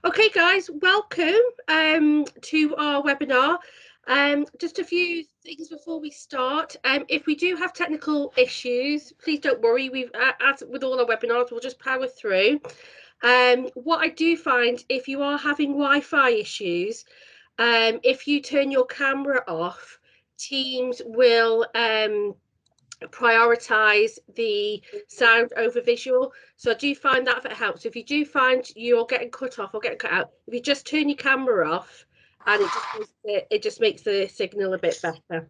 Okay, guys, welcome to our webinar. Just a few things before we start. If we do have technical issues, please don't worry. As with all our webinars, we'll just power through. What I do find, if you are having Wi-Fi issues, if you turn your camera off, Teams will prioritize the sound over visual. So I do find that if it helps. If you do find you're getting cut off or getting cut out, if you just turn your camera off, and it just makes the signal a bit better.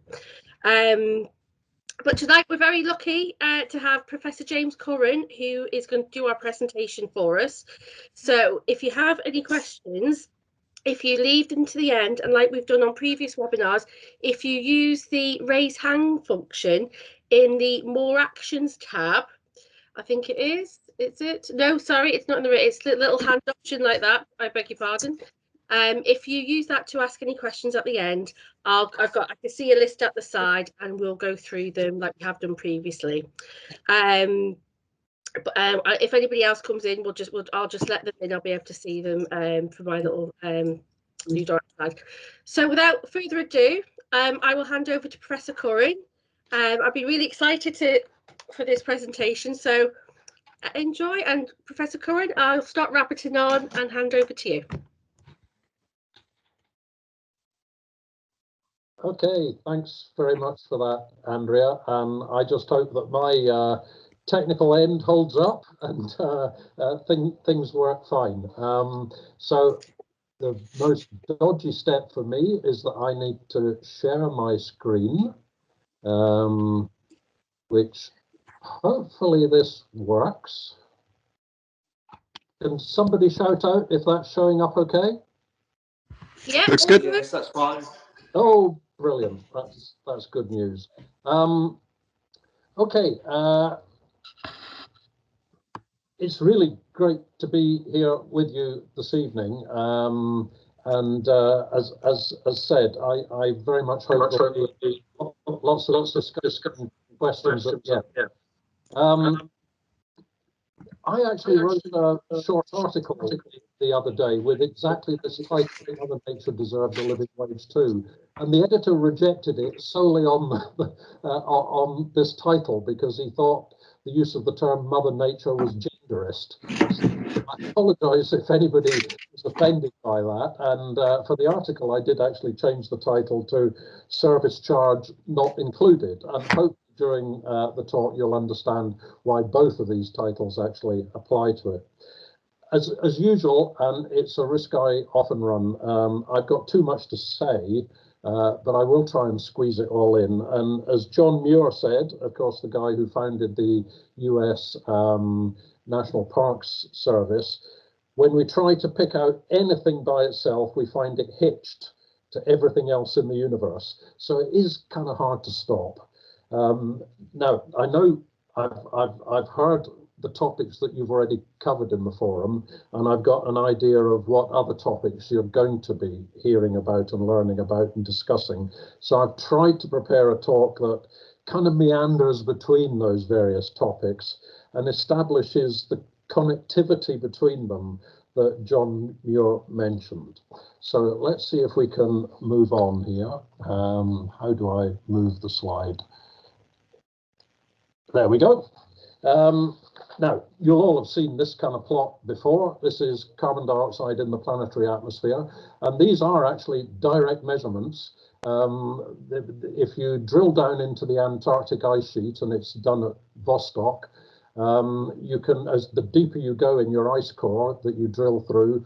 But tonight we're very lucky to have Professor James Curran, who is going to do our presentation for us. So if you have any questions, if you leave them to the end, and like we've done on previous webinars, if you use the raise hand function in the more actions tab, I think it is it? No, sorry, it's not in the, it's the little hand option like that. I beg your pardon. If you use that to ask any questions at the end, I can see a list at the side and we'll go through them like we have done previously. But if anybody else comes in, I'll just let them in. I'll be able to see them for my little new direct flag. So without further ado, I will hand over to Professor Curran. I've been really excited for this presentation, so enjoy. And Professor Curran, I'll start rapiding on and hand over to you. Okay, thanks very much for that, Andrea. I just hope that my technical end holds up and things work fine. So the most dodgy step for me is that I need to share my screen, which hopefully this works. Can somebody shout out if that's showing up okay? Yeah, looks good. Yes, that's fine. Oh, brilliant. That's good news. Okay. It's really great to be here with you this evening. As said, I very much hope that there'll be lots of discussion questions at the end. I actually wrote a short article the other day with exactly this title, Mother Nature Deserves a Living Wage Too. And the editor rejected it solely on this title because he thought the use of the term Mother Nature was genderist. I apologise if anybody is offended by that. And for the article, I did actually change the title to Service Charge Not Included, and hope during the talk you'll understand why both of these titles actually apply to it. As usual, and it's a risk I often run, I've got too much to say, but I will try and squeeze it all in. And as John Muir said, of course, the guy who founded the US National Parks Service, when we try to pick out anything by itself, we find it hitched to everything else in the universe. So it is kind of hard to stop. Now, I know I've heard the topics that you've already covered in the forum, and I've got an idea of what other topics you're going to be hearing about and learning about and discussing. So I've tried to prepare a talk that kind of meanders between those various topics and establishes the connectivity between them that John Muir mentioned. So let's see if we can move on here. How do I move the slide? There we go. Now, you'll all have seen this kind of plot before. This is carbon dioxide in the planetary atmosphere, and these are actually direct measurements. If you drill down into the Antarctic ice sheet, and it's done at Vostok, you can, as the deeper you go in your ice core that you drill through,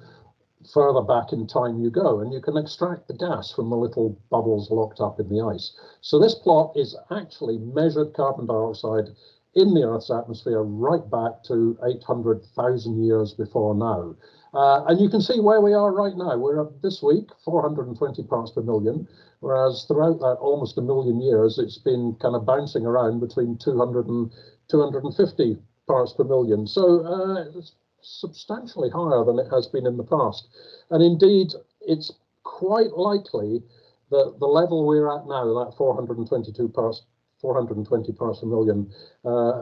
further back in time you go, and you can extract the gas from the little bubbles locked up in the ice. So this plot is actually measured carbon dioxide in the Earth's atmosphere right back to 800,000 years before now. And you can see where we are right now. We're at this week, 420 parts per million, whereas throughout that almost a million years, it's been kind of bouncing around between 200 and 250 parts per million. So it's substantially higher than it has been in the past. And indeed, it's quite likely that the level we're at now, that 420 parts per million,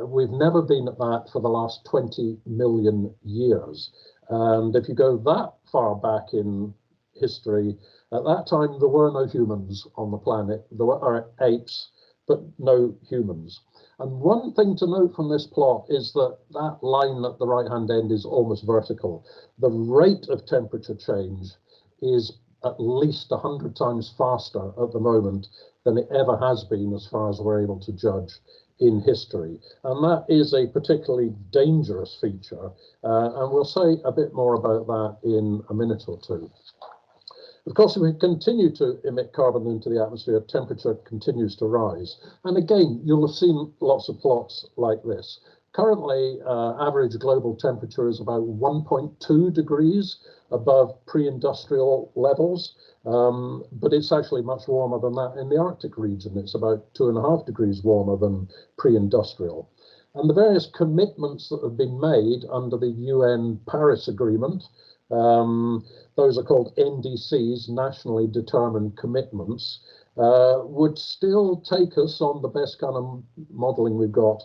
we've never been at that for the last 20 million years. And if you go that far back in history, at that time there were no humans on the planet. There were apes, but no humans. And one thing to note from this plot is that that line at the right-hand end is almost vertical. The rate of temperature change is at least 100 times faster at the moment than it ever has been, as far as we're able to judge in history. And that is a particularly dangerous feature. And we'll say a bit more about that in a minute or two. Of course, if we continue to emit carbon into the atmosphere, temperature continues to rise. And again, you'll have seen lots of plots like this. Currently, average global temperature is about 1.2 degrees above pre-industrial levels, but it's actually much warmer than that in the Arctic region. It's about 2.5 degrees warmer than pre-industrial. And the various commitments that have been made under the UN Paris Agreement, those are called NDCs, nationally determined commitments, would still take us, on the best kind of modeling we've got,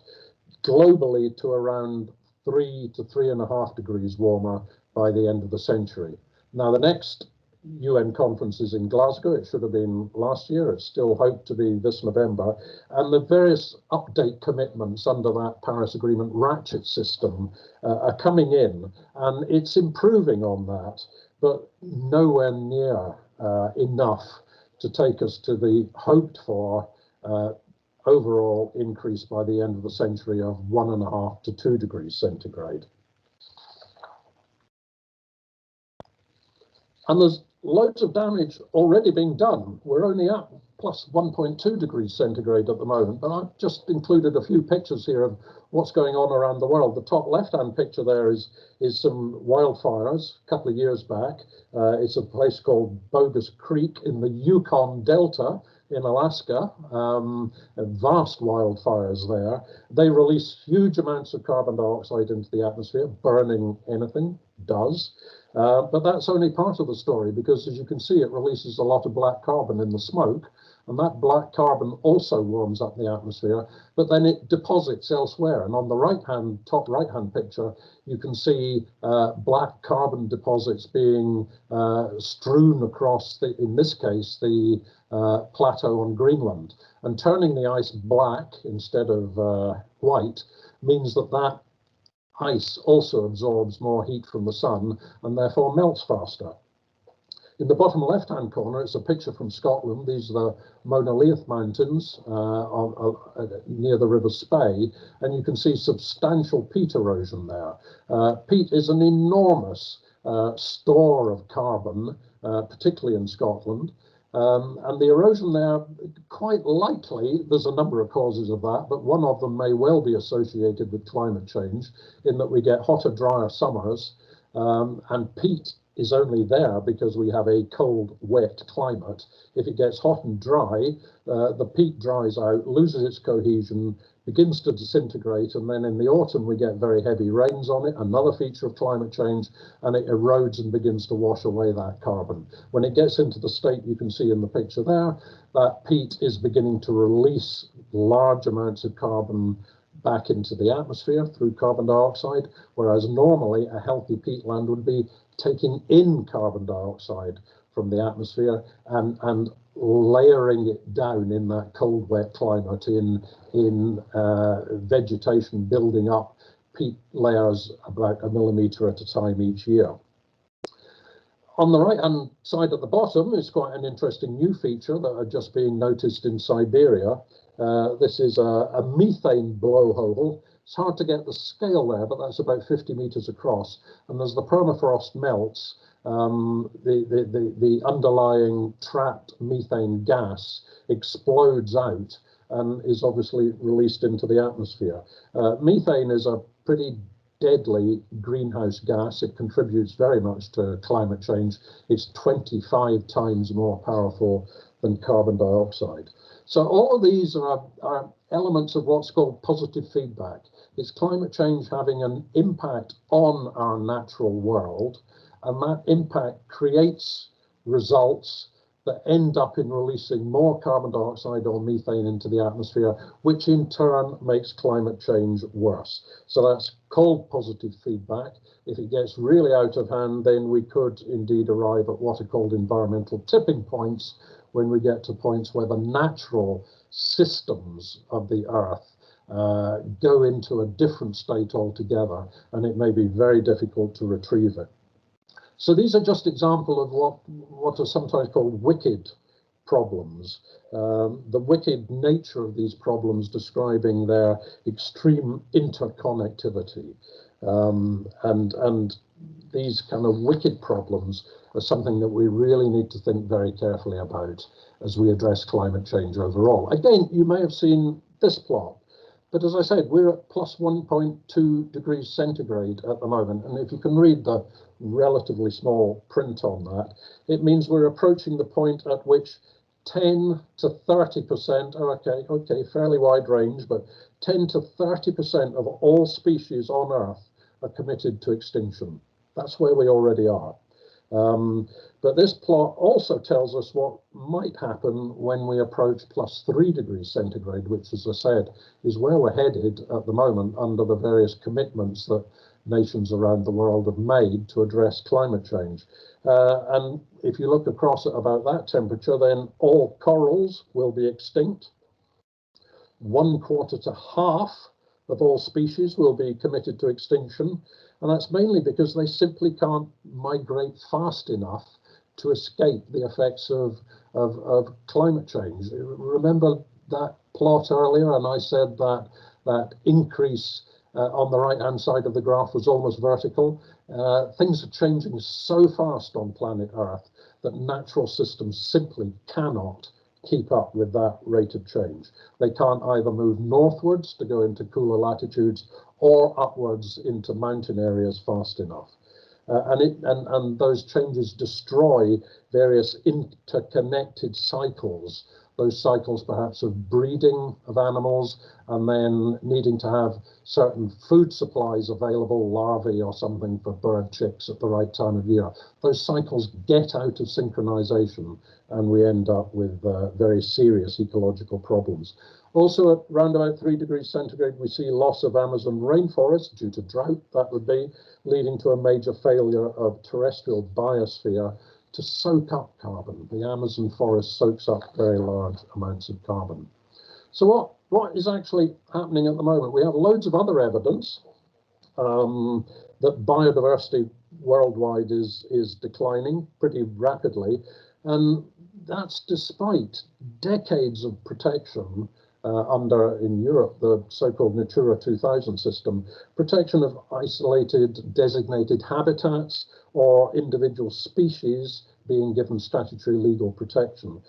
globally to around 3 to 3.5 degrees warmer by the end of the century. Now, the next UN conference is in Glasgow. It should have been last year. It's still hoped to be this November. And the various update commitments under that Paris Agreement ratchet system are coming in, and it's improving on that, but nowhere near enough to take us to the hoped for overall increase by the end of the century of 1.5 to 2 degrees centigrade. And there's loads of damage already being done. We're only at plus 1.2 degrees centigrade at the moment, but I've just included a few pictures here of what's going on around the world. The top left-hand picture there is some wildfires a couple of years back. It's a place called Bogus Creek in the Yukon Delta in Alaska, vast wildfires there. They release huge amounts of carbon dioxide into the atmosphere. Burning anything does. But that's only part of the story, because as you can see, it releases a lot of black carbon in the smoke, and that black carbon also warms up the atmosphere, but then it deposits elsewhere. And on the top right-hand picture, you can see black carbon deposits being strewn across, in this case, the plateau on Greenland. And turning the ice black instead of white means that ice also absorbs more heat from the sun and therefore melts faster. In the bottom left-hand corner, it's a picture from Scotland. These are the Monolith Mountains near the River Spey, and you can see substantial peat erosion there. Peat is an enormous store of carbon, particularly in Scotland. And the erosion there, quite likely, there's a number of causes of that, but one of them may well be associated with climate change, in that we get hotter, drier summers, and peat is only there because we have a cold, wet climate. If it gets hot and dry, the peat dries out, loses its cohesion, begins to disintegrate, and then in the autumn we get very heavy rains on it, another feature of climate change, and it erodes and begins to wash away that carbon. When it gets into the state you can see in the picture there, that peat is beginning to release large amounts of carbon back into the atmosphere through carbon dioxide, whereas normally a healthy peatland would be taking in carbon dioxide from the atmosphere and layering it down in that cold, wet climate in vegetation, building up peat layers about 1 millimeter at a time each year. On the right-hand side at the bottom is quite an interesting new feature that are just being noticed in Siberia. This is a methane blowhole. It's hard to get the scale there, but that's about 50 meters across. And as the permafrost melts, the underlying trapped methane gas explodes out and is obviously released into the atmosphere. Methane is a pretty deadly greenhouse gas. It contributes very much to climate change. It's 25 times more powerful than carbon dioxide. So all of these are elements of what's called positive feedback. It's climate change having an impact on our natural world, and that impact creates results that end up in releasing more carbon dioxide or methane into the atmosphere, which in turn makes climate change worse. So that's called positive feedback. If it gets really out of hand, then we could indeed arrive at what are called environmental tipping points, when we get to points where the natural systems of the Earth go into a different state altogether, and it may be very difficult to retrieve it. So these are just examples of what are sometimes called wicked problems. The wicked nature of these problems describing their extreme interconnectivity. And these kind of wicked problems are something that we really need to think very carefully about as we address climate change overall. Again, you may have seen this plot. But as I said, we're at plus 1.2 degrees centigrade at the moment. And if you can read the relatively small print on that, it means we're approaching the point at which 10 to 30%, okay, fairly wide range, but 10 to 30% of all species on Earth are committed to extinction. That's where we already are. But this plot also tells us what might happen when we approach plus 3 degrees centigrade, which, as I said, is where we're headed at the moment under the various commitments that nations around the world have made to address climate change. And if you look across at about that temperature, then all corals will be extinct. 1/4 to half of all species will be committed to extinction. And that's mainly because they simply can't migrate fast enough to escape the effects of climate change. Remember that plot earlier, and I said that increase on the right-hand side of the graph was almost vertical. Things are changing so fast on planet Earth that natural systems simply cannot keep up with that rate of change. They can't either move northwards to go into cooler latitudes or upwards into mountain areas fast enough. And those changes destroy various interconnected cycles, those cycles perhaps of breeding of animals and then needing to have certain food supplies available, larvae or something for bird chicks at the right time of year. Those cycles get out of synchronization and we end up with very serious ecological problems. Also, at around about 3 degrees centigrade, we see loss of Amazon rainforest due to drought, that would be, leading to a major failure of terrestrial biosphere to soak up carbon. The Amazon forest soaks up very large amounts of carbon. So what is actually happening at the moment? We have loads of other evidence that biodiversity worldwide is declining pretty rapidly, and that's despite decades of protection in Europe, the so-called Natura 2000 system, protection of isolated designated habitats or individual species being given statutory legal protection.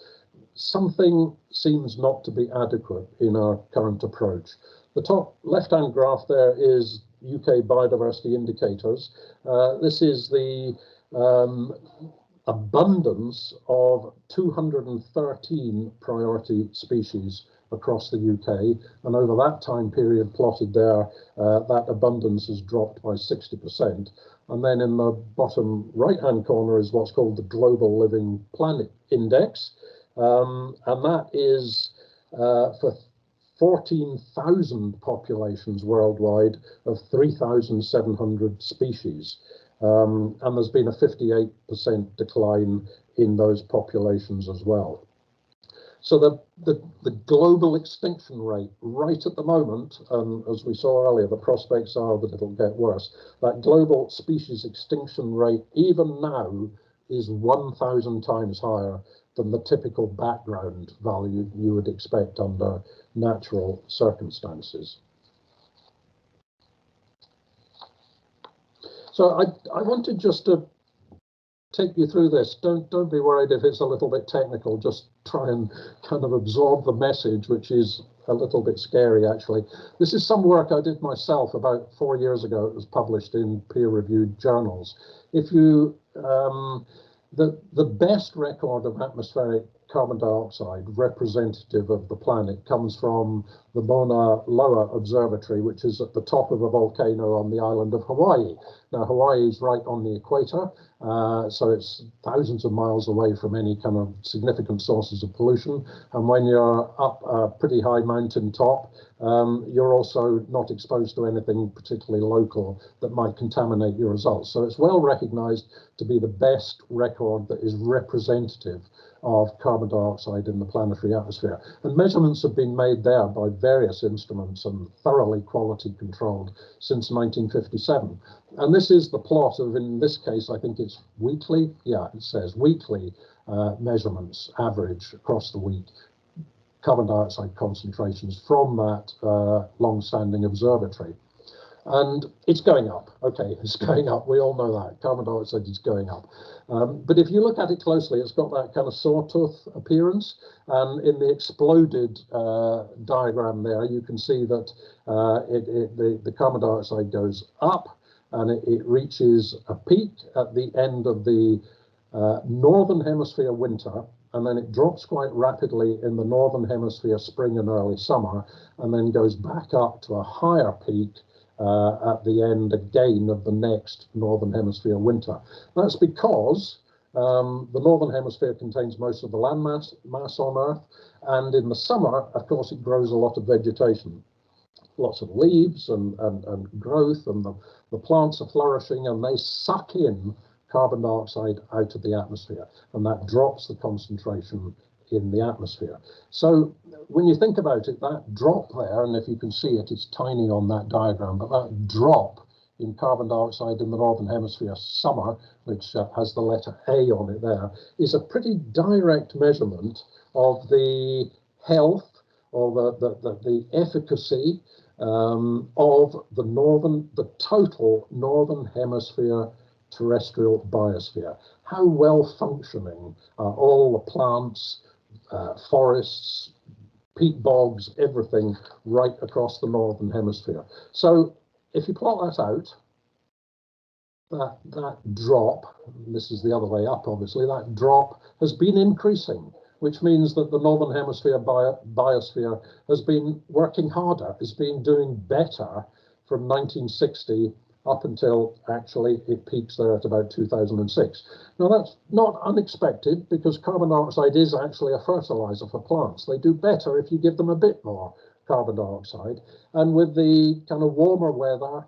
Something seems not to be adequate in our current approach. The top left-hand graph there is UK Biodiversity Indicators. This is the abundance of 213 priority species across the UK, and over that time period plotted there, that abundance has dropped by 60%. And then in the bottom right-hand corner is what's called the Global Living Planet Index, and that is for 14,000 populations worldwide of 3,700 species. And there's been a 58% decline in those populations as well. So the global extinction rate right at the moment, as we saw earlier, the prospects are that it'll get worse. That global species extinction rate, even now, is 1,000 times higher than the typical background value you would expect under natural circumstances. So I wanted just to take you through this. Don't be worried if it's a little bit technical. Just try and kind of absorb the message, which is a little bit scary, actually. This is some work I did myself about 4 years ago. It was published in peer-reviewed journals. If you the best record of atmospheric carbon dioxide representative of the planet comes from the Mauna Loa Observatory, which is at the top of a volcano on the island of Hawaii. Now, Hawaii is right on the equator, So it's thousands of miles away from any kind of significant sources of pollution. And when you're up a pretty high mountain top, you're also not exposed to anything particularly local that might contaminate your results. So it's well recognized to be the best record that is representative of carbon dioxide in the planetary atmosphere. And measurements have been made there by various instruments and thoroughly quality controlled since 1957. And this is the plot of, in this case, I think it's weekly. Yeah, it says weekly measurements, average across the week, carbon dioxide concentrations from that long-standing observatory. And it's going up. Okay, it's going up. We all know that. Carbon dioxide is going up. But if you look at it closely, it's got that kind of sawtooth appearance. And in the exploded diagram there, you can see that the carbon dioxide goes up and it reaches a peak at the end of the northern hemisphere winter. And then it drops quite rapidly in the northern hemisphere spring and early summer, and then goes back up to a higher peak at the end again of the next northern hemisphere winter. That's because the northern hemisphere contains most of the land mass on Earth, and in the summer, of course, it grows a lot of vegetation, lots of leaves and growth, and the plants are flourishing, and they suck in carbon dioxide out of the atmosphere, and that drops the concentration in the atmosphere. So when you think about it, that drop there, and if you can see it, it's tiny on that diagram, but that drop in carbon dioxide in the northern hemisphere summer, which has the letter A on it there, is a pretty direct measurement of the health or the efficacy of the total northern hemisphere terrestrial biosphere. How well functioning are all the plants, forests, peat bogs, everything right across the northern hemisphere. So if you plot that out, that drop, this is the other way up obviously, that drop has been increasing, which means that the northern hemisphere biosphere has been working harder, has been doing better from 1960 up until actually it peaks there at about 2006. Now that's not unexpected, because carbon dioxide is actually a fertilizer for plants. They do better if you give them a bit more carbon dioxide. And with the kind of warmer weather,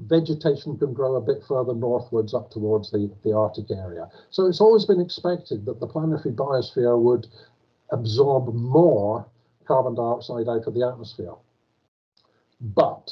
vegetation can grow a bit further northwards up towards the Arctic area. So it's always been expected that the planetary biosphere would absorb more carbon dioxide out of the atmosphere. But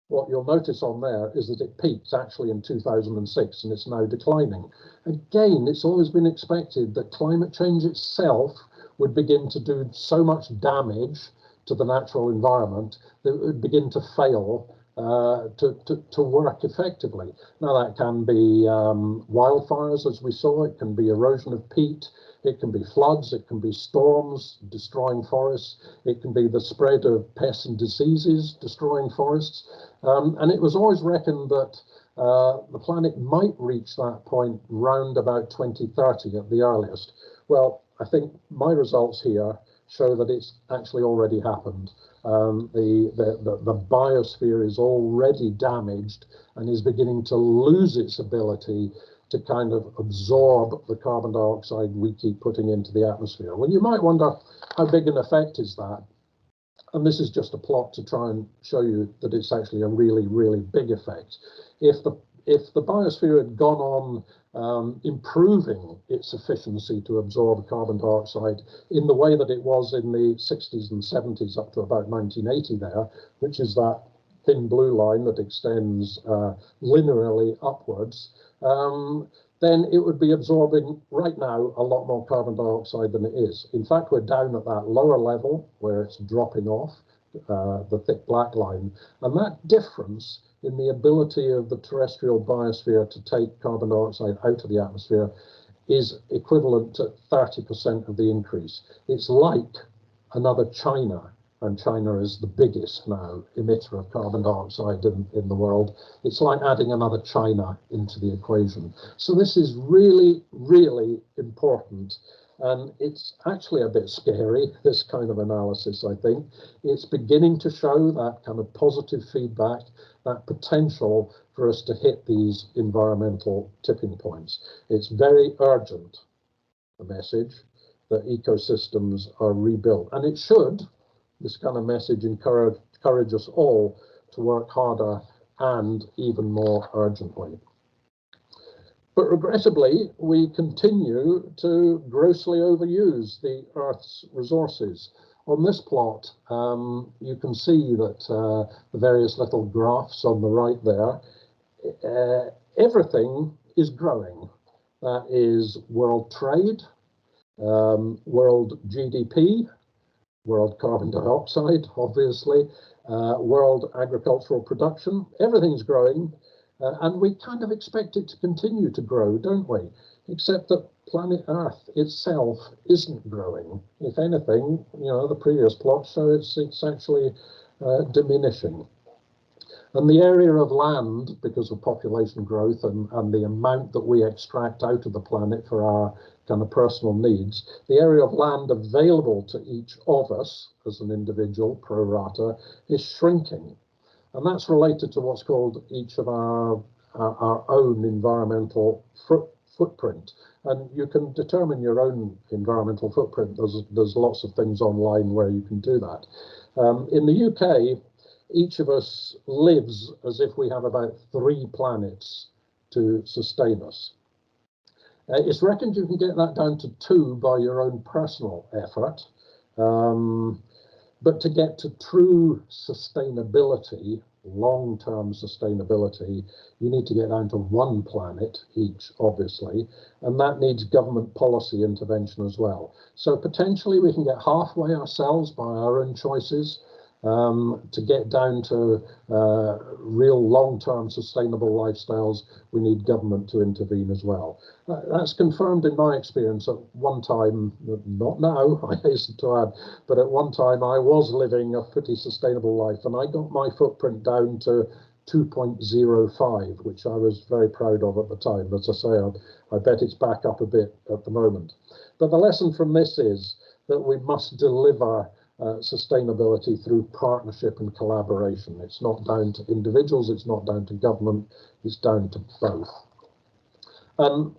what you'll notice on there is that it peaked actually in 2006 and it's now declining. Again, it's always been expected that climate change itself would begin to do so much damage to the natural environment that it would begin to fail to work effectively. Now that can be wildfires, as we saw, it can be erosion of peat, it can be floods, it can be storms destroying forests, it can be the spread of pests and diseases destroying forests. And it was always reckoned that the planet might reach that point round about 2030 at the earliest. Well, I think my results here show that it's actually already happened. The biosphere is already damaged and is beginning to lose its ability to kind of absorb the carbon dioxide we keep putting into the atmosphere. Well, you might wonder, how big an effect is that? And this is just a plot to try and show you that it's actually a really, really big effect. If the biosphere had gone on improving its efficiency to absorb carbon dioxide in the way that it was in the 60s and 70s up to about 1980 there, which is that thin blue line that extends linearly upwards, then it would be absorbing right now a lot more carbon dioxide than it is. In fact, we're down at that lower level where it's dropping off, the thick black line, and that difference in the ability of the terrestrial biosphere to take carbon dioxide out of the atmosphere is equivalent to 30% of the increase. It's like another China, and China is the biggest now emitter of carbon dioxide in the world. It's like adding another China into the equation. So this is really, really important And it's actually a bit scary, this kind of analysis, I think. It's beginning to show that kind of positive feedback, that potential for us to hit these environmental tipping points. It's very urgent, the message, that ecosystems are rebuilt. And it should, this kind of message, encourage us all to work harder and even more urgently. But regrettably, we continue to grossly overuse the Earth's resources. On this plot, you can see that the various little graphs on the right there, everything is growing. That is world trade, world GDP, world carbon dioxide, obviously, world agricultural production. Everything's growing. And we kind of expect it to continue to grow, don't we? Except that planet Earth itself isn't growing. If anything, you know, the previous plot show it's actually diminishing. And the area of land, because of population growth and the amount that we extract out of the planet for our kind of personal needs, the area of land available to each of us as an individual, pro rata, is shrinking. And that's related to what's called each of our own environmental footprint. And you can determine your own environmental footprint. There's lots of things online where you can do that. In the UK, each of us lives as if we have about 3 planets to sustain us. It's reckoned you can get that down to 2 by your own personal effort. But to get to true sustainability, long-term sustainability, you need to get down to 1 planet each, obviously, and that needs government policy intervention as well. So potentially we can get halfway ourselves by our own choices. To get down to real long-term sustainable lifestyles, we need government to intervene as well. That's confirmed in my experience. At one time, not now, I hasten to add, but at one time I was living a pretty sustainable life, and I got my footprint down to 2.05, which I was very proud of at the time. As I say, I bet it's back up a bit at the moment. But the lesson from this is that we must deliver sustainability through partnership and collaboration. It's not down to individuals, it's not down to government, it's down to both.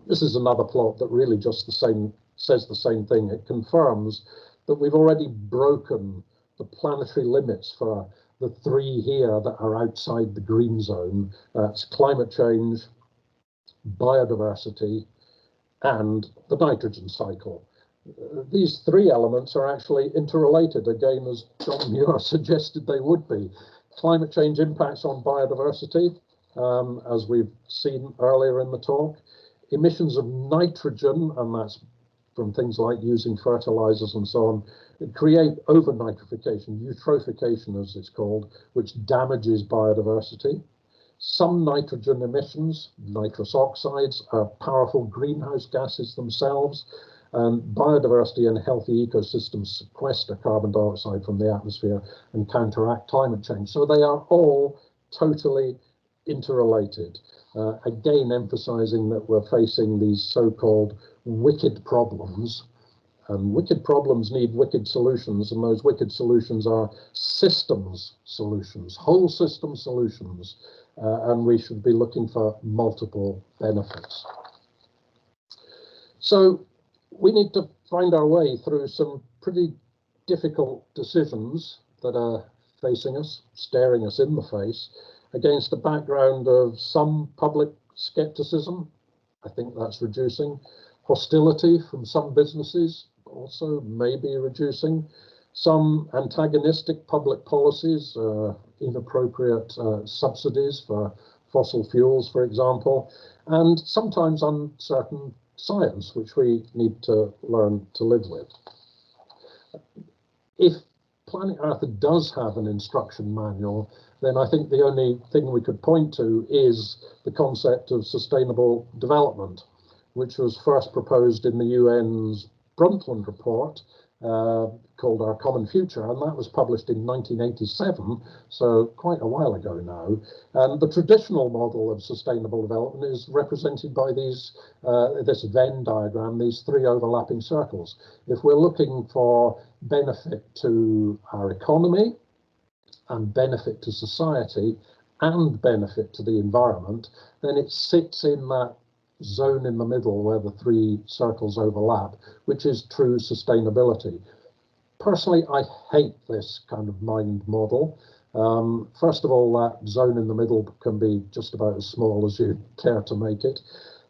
This is another plot that really just says the same thing. It confirms that we've already broken the planetary limits for the 3 here that are outside the green zone. That's climate change, biodiversity, and the nitrogen cycle. These 3 elements are actually interrelated, again, as John Muir suggested they would be. Climate change impacts on biodiversity, as we've seen earlier in the talk. Emissions of nitrogen, and that's from things like using fertilizers and so on, create over-nitrification, eutrophication as it's called, which damages biodiversity. Some nitrogen emissions, nitrous oxides, are powerful greenhouse gases themselves. And biodiversity and healthy ecosystems sequester carbon dioxide from the atmosphere and counteract climate change. So they are all totally interrelated. Again, emphasizing that we're facing these so-called wicked problems. And wicked problems need wicked solutions, and those wicked solutions are systems solutions, whole system solutions. And we should be looking for multiple benefits. So we need to find our way through some pretty difficult decisions that are facing us, staring us in the face, against the background of some public skepticism. I think that's reducing. Hostility from some businesses also may be reducing. Some antagonistic public policies, inappropriate subsidies for fossil fuels, for example, and sometimes uncertain science, which we need to learn to live with. If planet Earth does have an instruction manual, then I think the only thing we could point to is the concept of sustainable development, which was first proposed in the UN's Brundtland report called Our Common Future, and that was published in 1987, so quite a while ago now. And the traditional model of sustainable development is represented by these this Venn diagram, these three overlapping circles. If we're looking for benefit to our economy and benefit to society and benefit to the environment, then it sits in that zone in the middle where the three circles overlap, which is true sustainability. Personally, I hate this kind of mind model. First of all, that zone in the middle can be just about as small as you care to make it.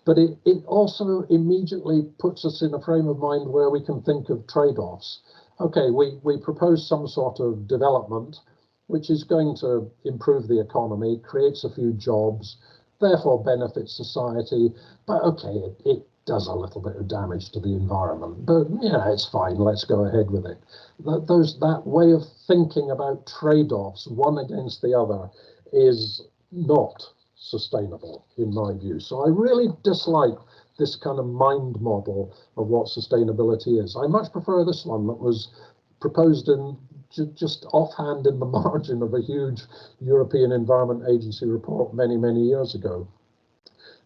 But it also immediately puts us in a frame of mind where we can think of trade-offs. Okay, we propose some sort of development which is going to improve the economy, creates a few jobs, therefore benefits society, but okay, it does a little bit of damage to the environment, but yeah, it's fine, let's go ahead with it. That way of thinking about trade-offs, one against the other, is not sustainable in my view. So I really dislike this kind of mind model of what sustainability is. I much prefer this one that was proposed in just offhand in the margin of a huge European Environment Agency report many, many years ago.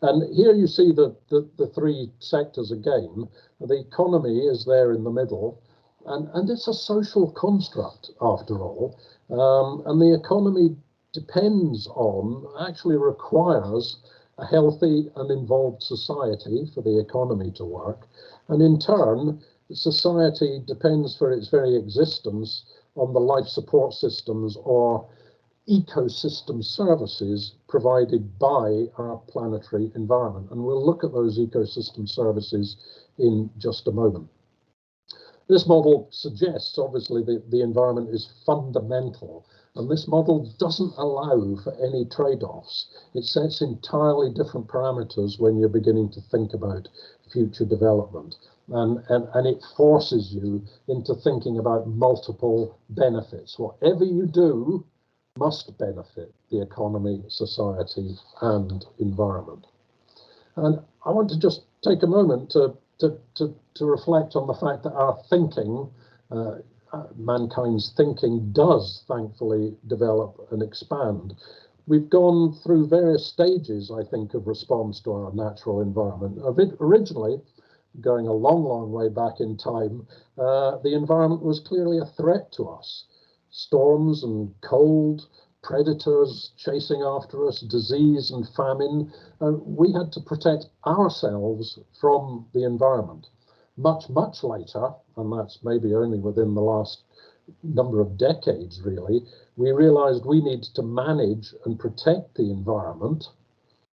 And here you see the three sectors again. The economy is there in the middle, and it's a social construct after all. And the economy depends on, actually requires, a healthy and involved society for the economy to work. And in turn, society depends for its very existence on the life support systems or ecosystem services provided by our planetary environment. And we'll look at those ecosystem services in just a moment. This model suggests, obviously, that the environment is fundamental, and this model doesn't allow for any trade-offs. It sets entirely different parameters when you're beginning to think about future development. And it forces you into thinking about multiple benefits. Whatever you do must benefit the economy, society, and environment. And I want to just take a moment to reflect on the fact that our thinking, mankind's thinking, does thankfully develop and expand. We've gone through various stages, I think, of response to our natural environment. Originally, going a long, long way back in time, the environment was clearly a threat to us. Storms and cold, predators chasing after us, disease and famine. We had to protect ourselves from the environment. Much, much later, and that's maybe only within the last number of decades really, we realized we needed to manage and protect the environment,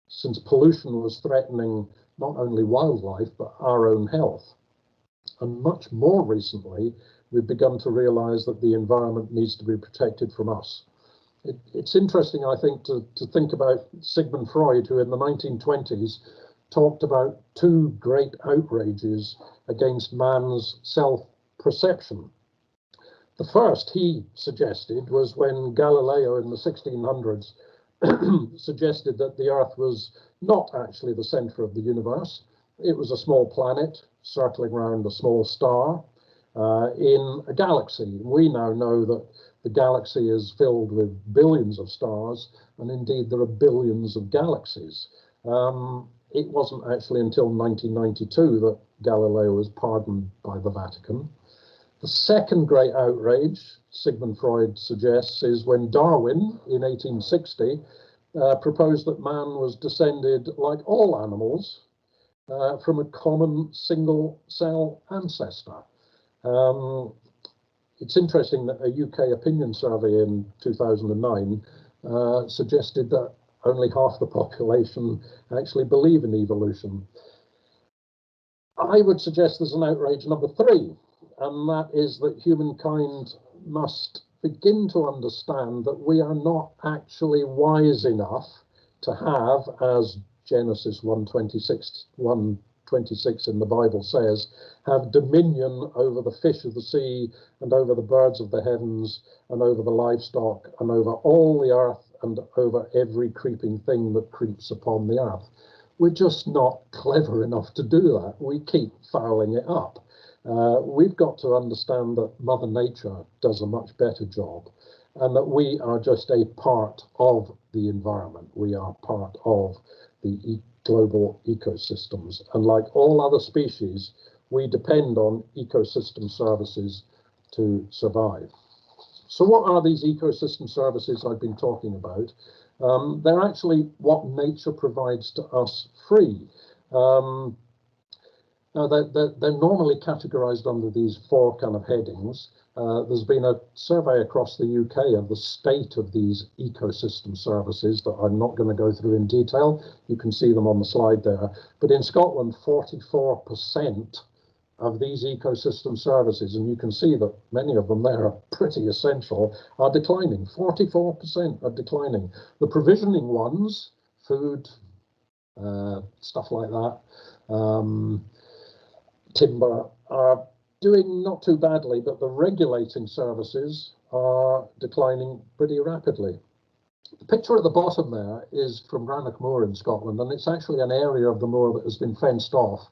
since pollution was threatening not only wildlife, but our own health. And much more recently, we've begun to realize that the environment needs to be protected from us. It's interesting, I think, to think about Sigmund Freud, who in the 1920s talked about two great outrages against man's self-perception. The first, he suggested, was when Galileo in the 1600s suggested that the Earth was not actually the center of the universe. It was a small planet circling around a small star in a galaxy. We now know that the galaxy is filled with billions of stars, and indeed there are billions of galaxies. It wasn't actually until 1992 that Galileo was pardoned by the Vatican. The second great outrage, Sigmund Freud suggests, is when Darwin in 1860 proposed that man was descended, like all animals, from a common single-cell ancestor. It's interesting that a UK opinion survey in 2009 suggested that only half the population actually believe in evolution. I would suggest there's an outrage number three, and that is that humankind must begin to understand that we are not actually wise enough to have, as Genesis 1:26 in the Bible says, have dominion over the fish of the sea and over the birds of the heavens and over the livestock and over all the earth and over every creeping thing that creeps upon the earth. We're just not clever enough to do that. We keep fouling it up. We've got to understand that Mother Nature does a much better job, and that we are just a part of the environment. We are part of the global ecosystems, and like all other species, we depend on ecosystem services to survive. So what are these ecosystem services I've been talking about? They're actually what nature provides to us free. Now, they're normally categorized under these four kind of headings. There's been a survey across the UK of the state of these ecosystem services that I'm not going to go through in detail. You can see them on the slide there. But in Scotland, 44% of these ecosystem services, and you can see that many of them there are pretty essential, are declining. 44% are declining. The provisioning ones, food, stuff like that, timber, are doing not too badly, but the regulating services are declining pretty rapidly. The picture at the bottom there is from Rannoch Moor in Scotland, and it's actually an area of the moor that has been fenced off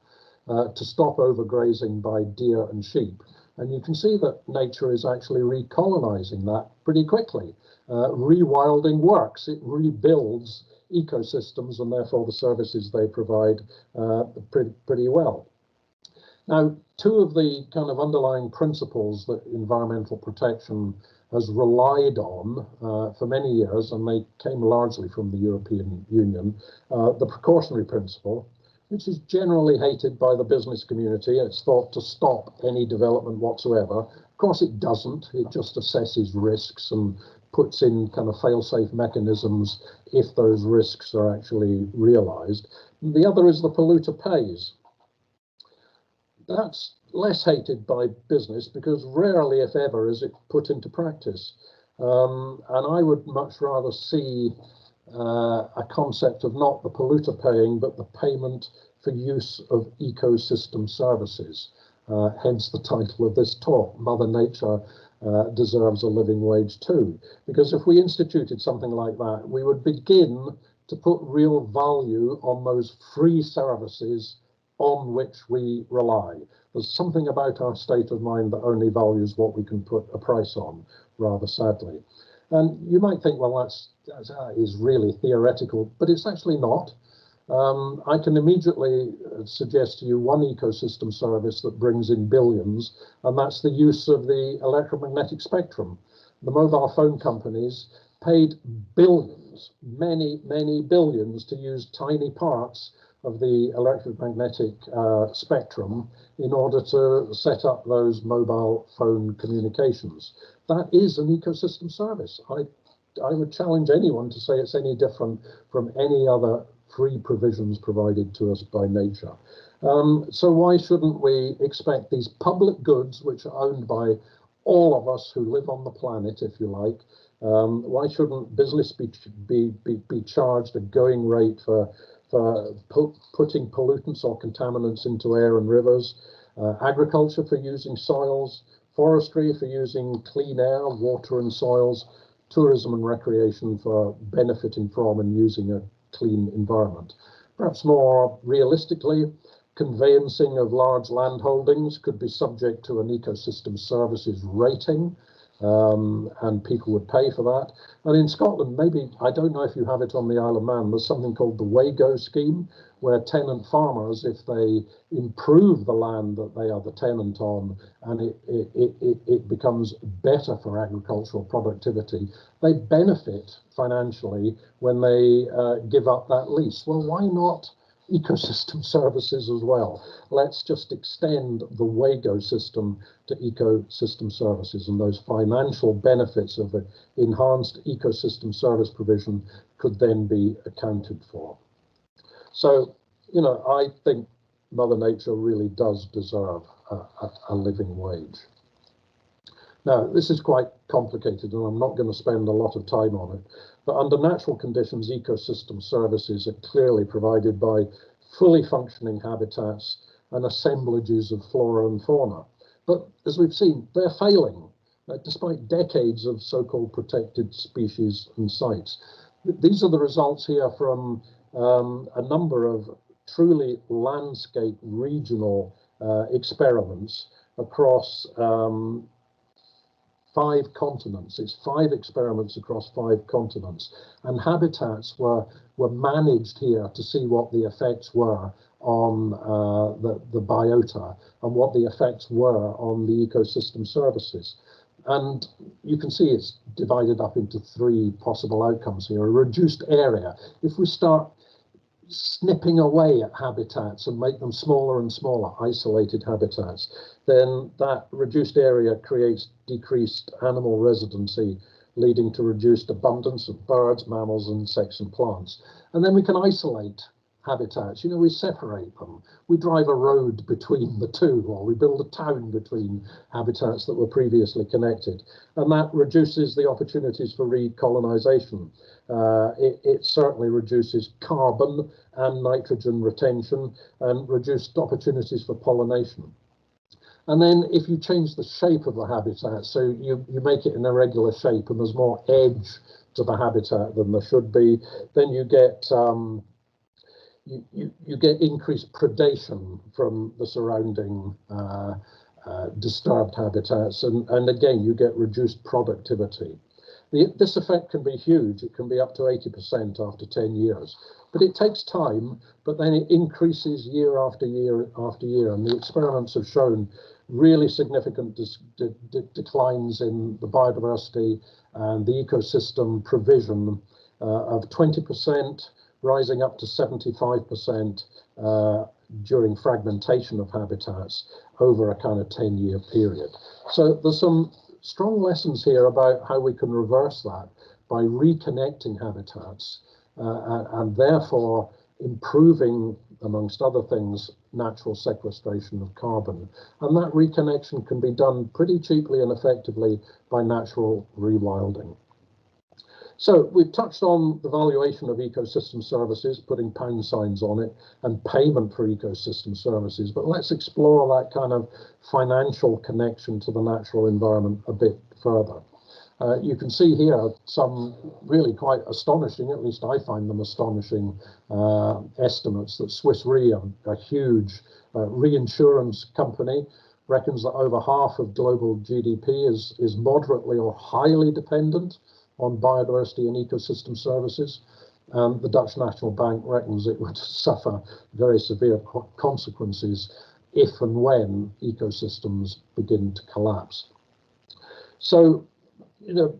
to stop overgrazing by deer and sheep. And you can see that nature is actually recolonizing that pretty quickly. Rewilding works, it rebuilds ecosystems and therefore the services they provide pretty well. Now, two of the kind of underlying principles that environmental protection has relied on for many years, and they came largely from the European Union, the Precautionary Principle, which is generally hated by the business community. It's thought to stop any development whatsoever. Of course, it doesn't. It just assesses risks and puts in kind of fail-safe mechanisms if those risks are actually realized. The other is the polluter pays. That's less hated by business because rarely, if ever, is it put into practice. And I would much rather see a concept of not the polluter paying, but the payment for use of ecosystem services. Hence the title of this talk, Mother Nature deserves a living wage too. Because if we instituted something like that, we would begin to put real value on those free services on which we rely. There's something about our state of mind that only values what we can put a price on, rather sadly. And you might think, well, that is really theoretical, but it's actually not. I can immediately suggest to you one ecosystem service that brings in billions, and that's the use of the electromagnetic spectrum. The mobile phone companies paid billions, many, many billions, to use tiny parts of the electromagnetic spectrum in order to set up those mobile phone communications. That is an ecosystem service. I would challenge anyone to say it's any different from any other free provisions provided to us by nature. So why shouldn't we expect these public goods, which are owned by all of us who live on the planet, if you like, why shouldn't business be charged a going rate for putting pollutants or contaminants into air and rivers, agriculture for using soils, forestry for using clean air, water and soils, tourism and recreation for benefiting from and using a clean environment. Perhaps more realistically, conveyancing of large land holdings could be subject to an ecosystem services rating, and people would pay for that. And in Scotland, maybe, I don't know if you have it on the Isle of Man, there's something called the Wago scheme, where tenant farmers, if they improve the land that they are the tenant on, and it becomes better for agricultural productivity, they benefit financially when they give up that lease. Well, why not ecosystem services as well? Let's just extend the Wago system to ecosystem services, and those financial benefits of the enhanced ecosystem service provision could then be accounted for. So, you know, I think Mother Nature really does deserve a living wage. Now, this is quite complicated, and I'm not going to spend a lot of time on it, but under natural conditions, ecosystem services are clearly provided by fully functioning habitats and assemblages of flora and fauna. But as we've seen, they're failing, despite decades of so-called protected species and sites. These are the results here from a number of truly landscape regional experiments across 5 continents. It's 5 experiments across 5 continents, and habitats were managed here to see what the effects were on the biota and what the effects were on the ecosystem services. And you can see it's divided up into 3 possible outcomes here. A reduced area. If we start snipping away at habitats and make them smaller and smaller, isolated habitats, then that reduced area creates decreased animal residency, leading to reduced abundance of birds, mammals, insects, and plants. And then we can isolate habitats. You know, we separate them. We drive a road between the 2, or we build a town between habitats that were previously connected. And that reduces the opportunities for recolonization. It certainly reduces carbon and nitrogen retention and reduced opportunities for pollination. And then if you change the shape of the habitat, so you make it an irregular shape and there's more edge to the habitat than there should be, then you get you get increased predation from the surrounding disturbed habitats, and again you get reduced productivity. This effect can be huge. It can be up to 80% after 10 years, but it takes time, but then it increases year after year after year, and the experiments have shown really significant declines in the biodiversity and the ecosystem provision of 20%, rising up to 75% during fragmentation of habitats over a kind of 10-year period. So there's some strong lessons here about how we can reverse that by reconnecting habitats and therefore improving, amongst other things, natural sequestration of carbon. And that reconnection can be done pretty cheaply and effectively by natural rewilding. So we've touched on the valuation of ecosystem services, putting pound signs on it, and payment for ecosystem services, but let's explore that kind of financial connection to the natural environment a bit further. You can see here some really quite astonishing, at least I find them astonishing, estimates that Swiss Re, a huge reinsurance company, reckons that over half of global GDP is moderately or highly dependent on biodiversity and ecosystem services. The Dutch National Bank reckons it would suffer very severe consequences if and when ecosystems begin to collapse. So, you know,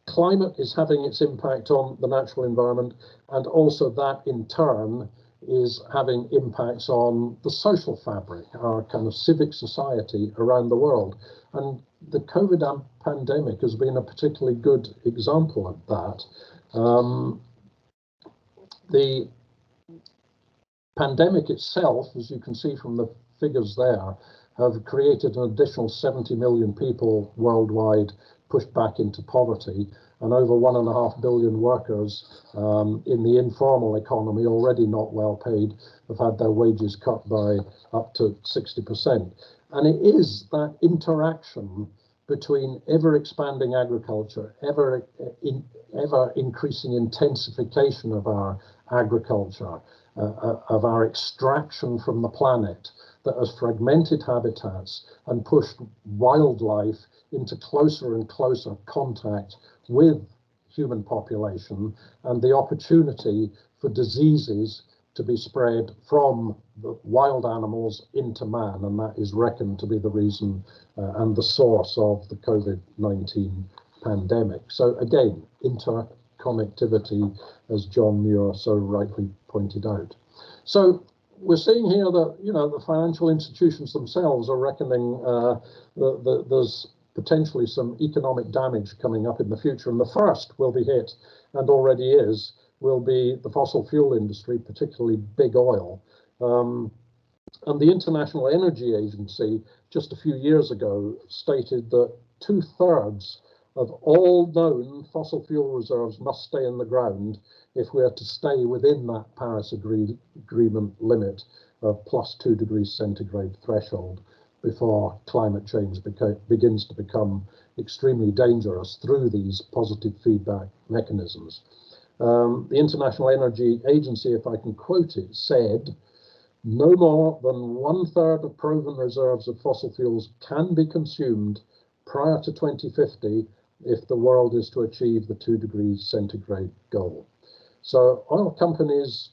climate is having its impact on the natural environment, and also that in turn is having impacts on the social fabric, our kind of civic society around the world. And the Kovada pandemic has been a particularly good example of that. The pandemic itself, as you can see from the figures there, have created an additional 70 million people worldwide pushed back into poverty, and over 1.5 billion workers in the informal economy, already not well paid, have had their wages cut by up to 60%. And it is that interaction between ever-expanding agriculture, ever increasing intensification of our agriculture, of our extraction from the planet, that has fragmented habitats and pushed wildlife into closer and closer contact with human population, and the opportunity for diseases to be spread from the wild animals into man, and that is reckoned to be the reason and the source of the COVID-19 pandemic. So again, interconnectivity, as John Muir so rightly pointed out. So we're seeing here that, you know, the financial institutions themselves are reckoning that there's potentially some economic damage coming up in the future, and the first will be hit, and already is, will be the fossil fuel industry, particularly big oil. And the International Energy Agency just a few years ago stated that 2/3 of all known fossil fuel reserves must stay in the ground if we are to stay within that Paris Agreement limit of +2 degrees centigrade threshold before climate change begins to become extremely dangerous through these positive feedback mechanisms. The International Energy Agency, if I can quote it, said, No more than 1/3 of proven reserves of fossil fuels can be consumed prior to 2050 if the world is to achieve the 2 degrees centigrade goal. So oil companies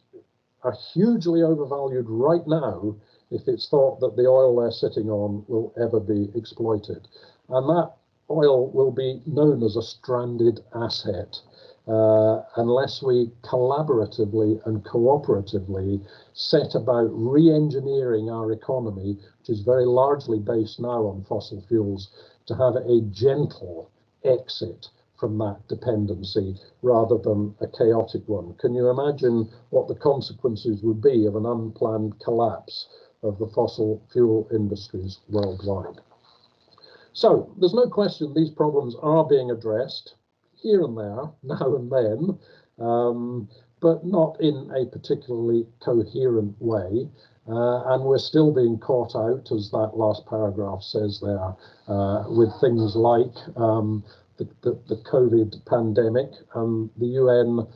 are hugely overvalued right now if it's thought that the oil they're sitting on will ever be exploited. And that oil will be known as a stranded asset unless we collaboratively and cooperatively set about re-engineering our economy, which is very largely based now on fossil fuels, to have a gentle exit from that dependency rather than a chaotic one. Can you imagine what the consequences would be of an unplanned collapse of the fossil fuel industries worldwide? So there's no question these problems are being addressed here and there, now and then, but not in a particularly coherent way. And we're still being caught out, as that last paragraph says there, with things like the COVID pandemic. The UN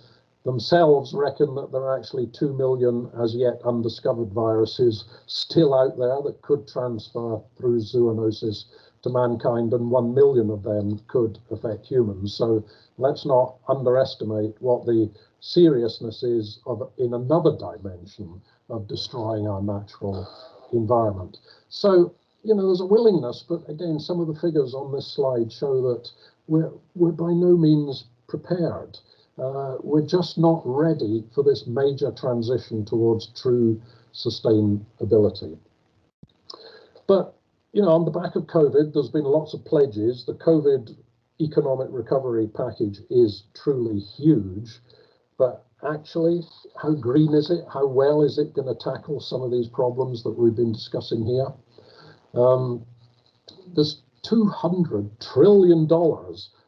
themselves reckon that there are actually 2 million as yet undiscovered viruses still out there that could transfer through zoonosis to mankind, and 1 million of them could affect humans. So let's not underestimate what the seriousness is of, in another dimension, of destroying our natural environment. So, you know, there's a willingness, but again, some of the figures on this slide show that we're by no means prepared. We're just not ready for this major transition towards true sustainability. But, you know, on the back of COVID, there's been lots of pledges. The COVID economic recovery package is truly huge, but actually, how green is it? How well is it going to tackle some of these problems that we've been discussing here? There's $200 trillion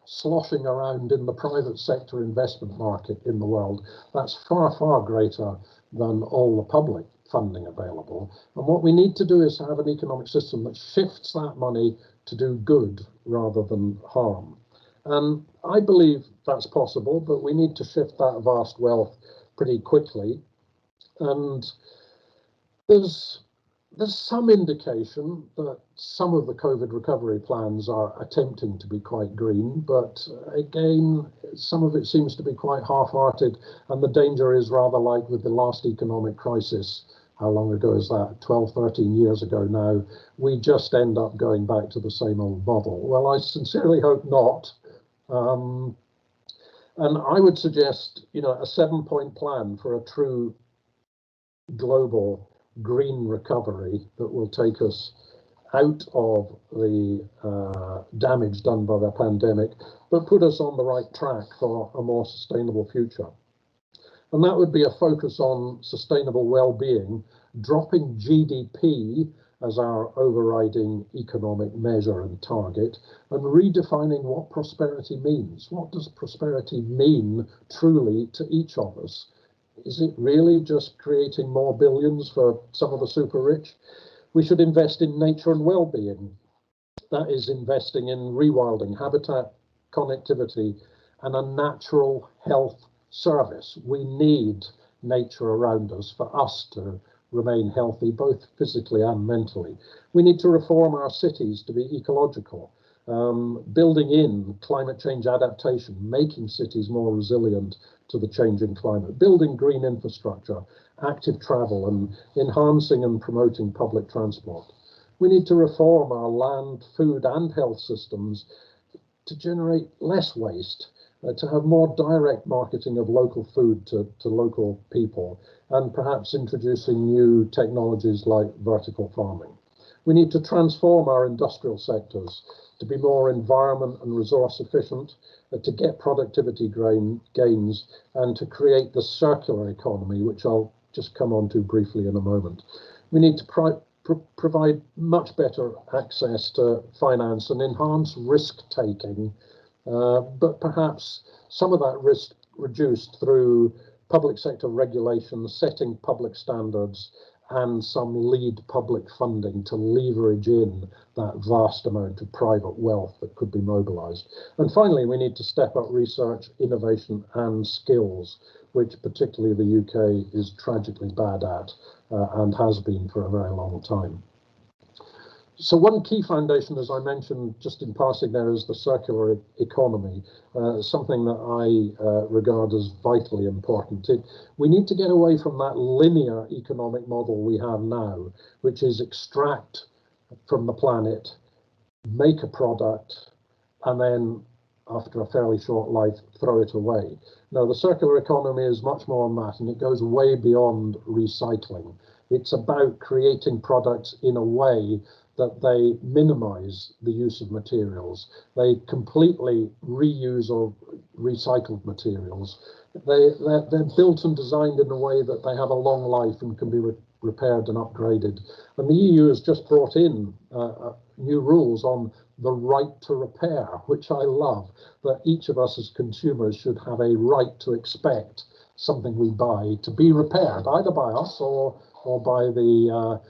sloshing around in the private sector investment market in the world. That's far, far greater than all the public funding available. And what we need to do is have an economic system that shifts that money to do good rather than harm. And I believe that's possible, but we need to shift that vast wealth pretty quickly. And there's some indication that some of the COVID recovery plans are attempting to be quite green, but again, some of it seems to be quite half-hearted, and the danger is rather like with the last economic crisis. How long ago is that? 12, 13 years ago now. We just end up going back to the same old model. Well, I sincerely hope not. And I would suggest, you know, a 7-point plan for a true global green recovery that will take us out of the damage done by the pandemic, but put us on the right track for a more sustainable future. And that would be a focus on sustainable well-being, dropping GDP as our overriding economic measure and target, and redefining what prosperity means. What does prosperity mean truly to each of us? Is it really just creating more billions for some of the super rich? We should invest in nature and well-being. That is investing in rewilding, habitat, connectivity, and a natural health service. We need nature around us for us to remain healthy, both physically and mentally. We need to reform our cities to be ecological, building in climate change adaptation, making cities more resilient to the changing climate, building green infrastructure, active travel, and enhancing and promoting public transport. We need to reform our land, food, and health systems to generate less waste, to have more direct marketing of local food to local people, and perhaps introducing new technologies like vertical farming. We need to transform our industrial sectors to be more environment and resource efficient, to get productivity gains, and to create the circular economy, which I'll just come on to briefly in a moment. We need to provide much better access to finance and enhance risk-taking, but perhaps some of that risk reduced through public sector regulation, setting public standards, and some lead public funding to leverage in that vast amount of private wealth that could be mobilized. And finally, we need to step up research, innovation and skills, which particularly the UK is tragically bad at and has been for a very long time. So one key foundation, as I mentioned just in passing there, is the circular economy, something that I regard as vitally important. We need to get away from that linear economic model we have now, which is extract from the planet, make a product, and then after a fairly short life, throw it away. No, the circular economy is much more than that, and it goes way beyond recycling. It's about creating products in a way that they minimize the use of materials. They completely reuse or recycled materials. They're built and designed in a way that they have a long life and can be repaired and upgraded. And the EU has just brought in new rules on the right to repair, which I love, that each of us as consumers should have a right to expect something we buy to be repaired, either by us or by the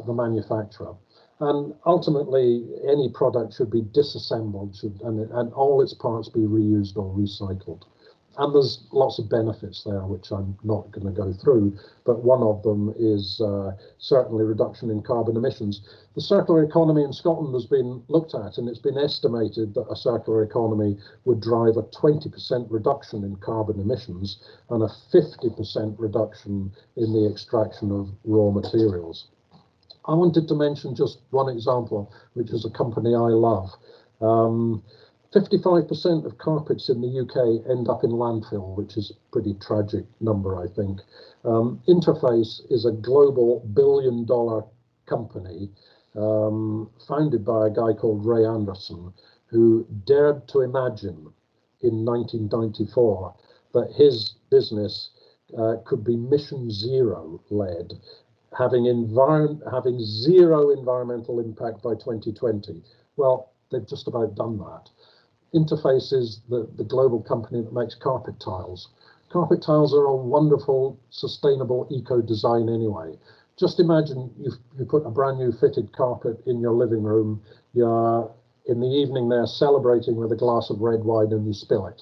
manufacturer. And ultimately, any product should be disassembled and all its parts be reused or recycled. And there's lots of benefits there, which I'm not going to go through, but one of them is certainly reduction in carbon emissions. The circular economy in Scotland has been looked at, and it's been estimated that a circular economy would drive a 20% reduction in carbon emissions and a 50% reduction in the extraction of raw materials. I wanted to mention just one example, which is a company I love. 55% of carpets in the UK end up in landfill, which is a pretty tragic number, I think. Interface is a global billion-dollar company founded by a guy called Ray Anderson, who dared to imagine in 1994 that his business could be mission zero led, having zero environmental impact by 2020. Well, they've just about done that. Interface is the global company that makes carpet tiles. Carpet tiles are a wonderful, sustainable eco-design anyway. Just imagine you put a brand new fitted carpet in your living room, you're in the evening there celebrating with a glass of red wine and you spill it.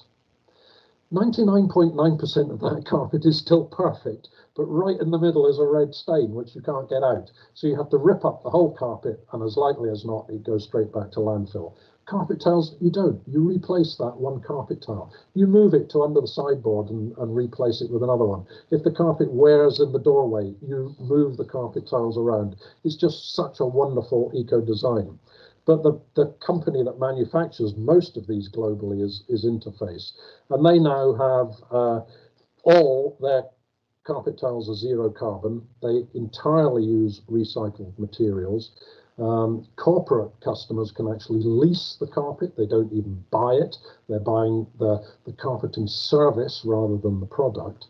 99.9% of that carpet is still perfect, but right in the middle is a red stain which you can't get out. So you have to rip up the whole carpet, and as likely as not, it goes straight back to landfill. Carpet tiles, you don't. You replace that one carpet tile. You move it to under the sideboard and replace it with another one. If the carpet wears in the doorway, you move the carpet tiles around. It's just such a wonderful eco-design. But the company that manufactures most of these globally is Interface. And they now have all their carpet tiles are zero carbon. They entirely use recycled materials. Corporate customers can actually lease the carpet. They don't even buy it. They're buying the carpeting service rather than the product.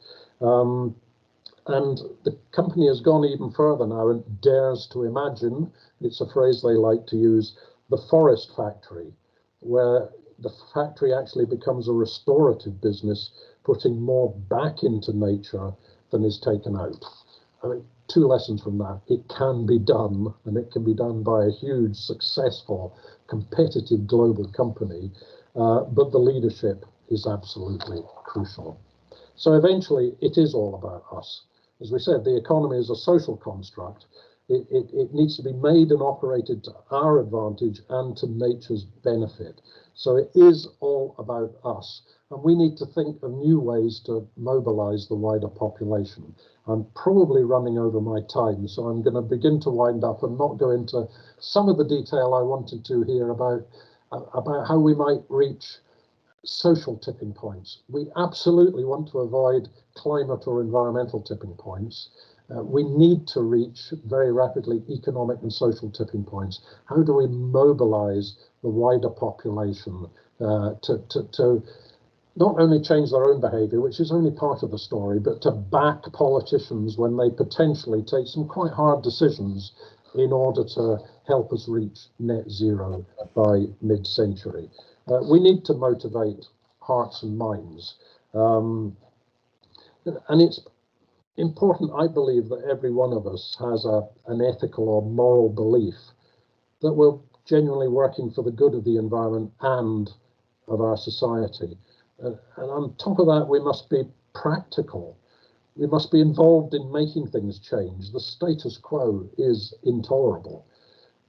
And the company has gone even further now and dares to imagine, it's a phrase they like to use, the forest factory, where the factory actually becomes a restorative business, putting more back into nature than is taken out. I mean, two lessons from that. It can be done, and it can be done by a huge, successful, competitive global company, but the leadership is absolutely crucial. So eventually, it is all about us. As we said, the economy is a social construct. It needs to be made and operated to our advantage and to nature's benefit. So it is all about us. And we need to think of new ways to mobilize the wider population. I'm probably running over my time, so I'm going to begin to wind up and not go into some of the detail I wanted to here about how we might reach social tipping points. We absolutely want to avoid climate or environmental tipping points. We need to reach very rapidly economic and social tipping points. How do we mobilize the wider population to not only change their own behavior, which is only part of the story, but to back politicians when they potentially take some quite hard decisions in order to help us reach net zero by mid-century. We need to motivate hearts and minds. And it's important, I believe, that every one of us has an ethical or moral belief that we're genuinely working for the good of the environment and of our society. And on top of that, we must be practical. We must be involved in making things change. The status quo is intolerable.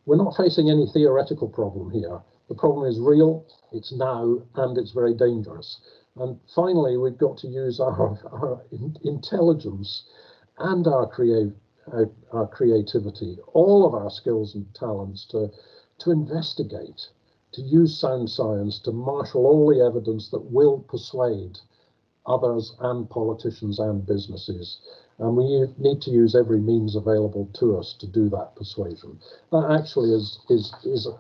We're not facing any theoretical problem here. The problem is real, it's now, and it's very dangerous. And finally, we've got to use our intelligence and our creativity, all of our skills and talents to investigate, to use sound science, to marshal all the evidence that will persuade others and politicians and businesses. And we need to use every means available to us to do that persuasion. That actually is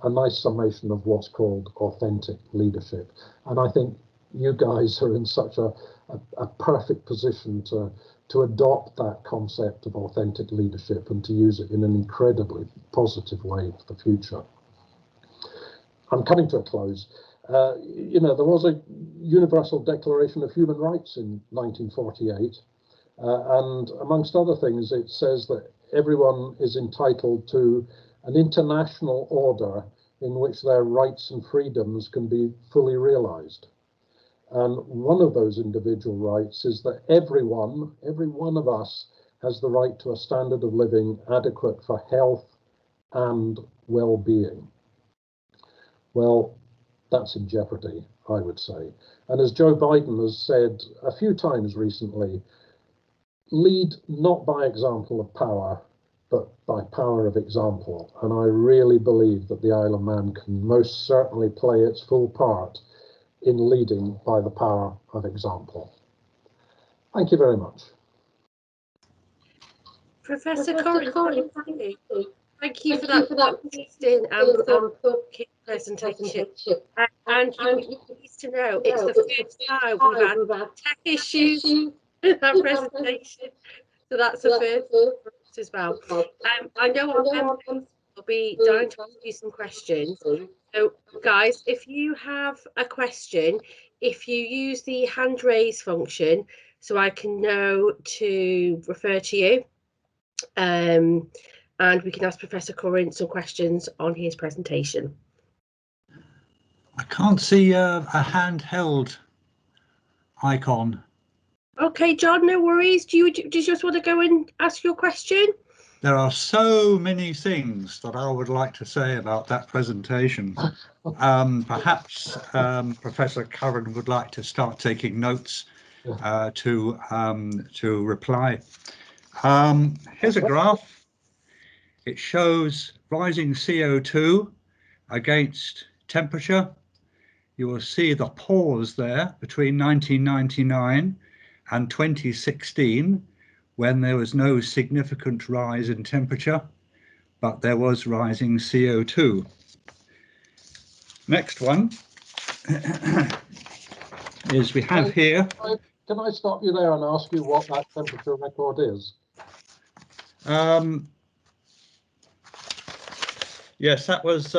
a nice summation of what's called authentic leadership. And I think you guys are in such a perfect position to adopt that concept of authentic leadership and to use it in an incredibly positive way for the future. I'm coming to a close. You know, there was a Universal Declaration of Human Rights in 1948. And amongst other things, it says that everyone is entitled to an international order in which their rights and freedoms can be fully realized. And one of those individual rights is that every one of us has the right to a standard of living adequate for health and well-being. Well, that's in jeopardy, I would say. And as Joe Biden has said a few times recently, lead not by example of power, but by power of example. And I really believe that the Isle of Man can most certainly play its full part in leading by the power of example. Thank you very much. Professor Curran, thank you for that interesting and presentation. And you'll be pleased to know it's the first time we've had tech issues in our presentation. So that's a first for us as well. I know our members will be dying to ask you some questions. So guys, if you have a question, if you use the hand raise function, so I can know to refer to you. And we can ask Professor Curran some questions on his presentation. I can't see a handheld icon. Okay, John, no worries. Do you just want to go and ask your question? There are so many things that I would like to say about that presentation. Perhaps Professor Curran would like to start taking notes to reply. Here's a graph. It shows rising CO2 against temperature. You will see the pause there between 1999 and 2016, when there was no significant rise in temperature, but there was rising CO2. Next one is we have here. Can I stop you there and ask you what that temperature record is? Yes, that was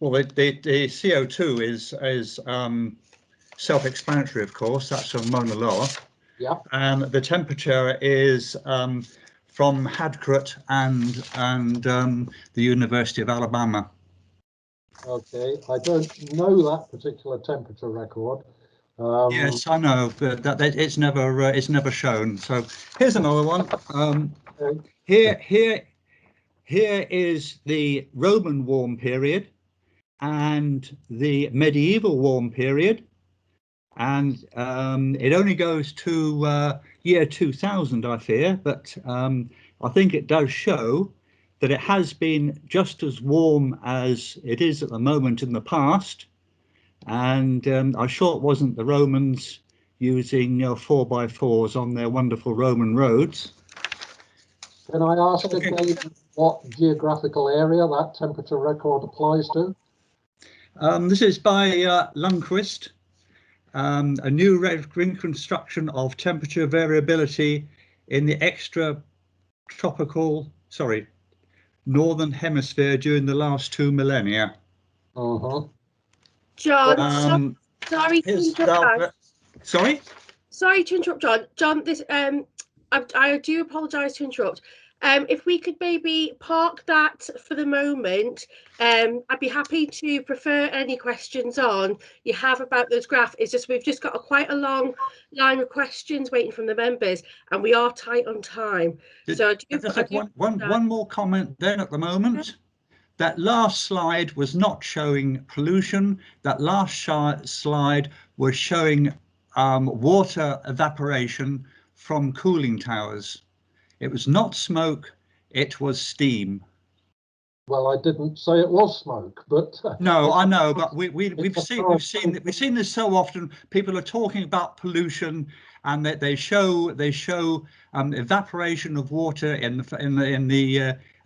well, the CO2 is self-explanatory, of course. That's from Mauna Loa. Yeah. And the temperature is from Hadcrut and the University of Alabama. Okay, I don't know that particular temperature record. Yes, I know, but it's never shown. So here's another one. Here is the Roman warm period and the medieval warm period, and it only goes to year 2000, I fear, but I think it does show that it has been just as warm as it is at the moment in the past. And I'm sure it wasn't the Romans using 4x4s on their wonderful Roman roads. Can I ask again what geographical area that temperature record applies to? This is by Lundquist, a new reconstruction of temperature variability in the northern hemisphere during the last 2 millennia. Uh-huh. John, sorry to interrupt. Sorry? Sorry to interrupt, John. John, this I do apologise to interrupt. If we could maybe park that for the moment, I'd be happy to prefer any questions on you have about those graphs. It's just we've just got quite a long line of questions waiting from the members, and we are tight on time. So one more comment then at the moment. That last slide was not showing pollution. That last slide was showing water evaporation from cooling towers. It was not smoke, it was steam. Well, I didn't say it was smoke, but no, I know, but we've seen this so often. People are talking about pollution, and that they show evaporation of water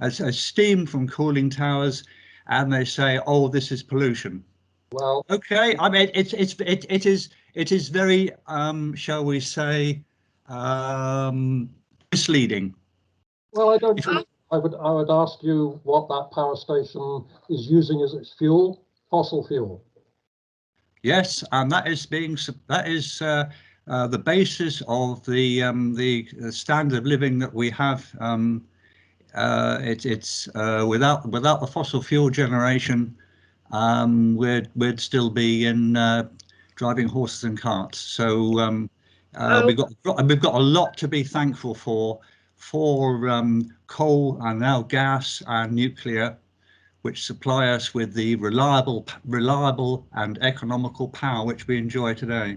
as steam from cooling towers, and they say, oh, this is pollution. Well, okay, I mean it is very shall we say misleading. Well, I don't. I would ask you what that power station is using as its fuel, fossil fuel. Yes, and that is the basis of the standard of living that we have. It's without the fossil fuel generation, we'd still be in driving horses and carts. So we've got a lot to be thankful for coal and now gas and nuclear, which supply us with the reliable and economical power which we enjoy today.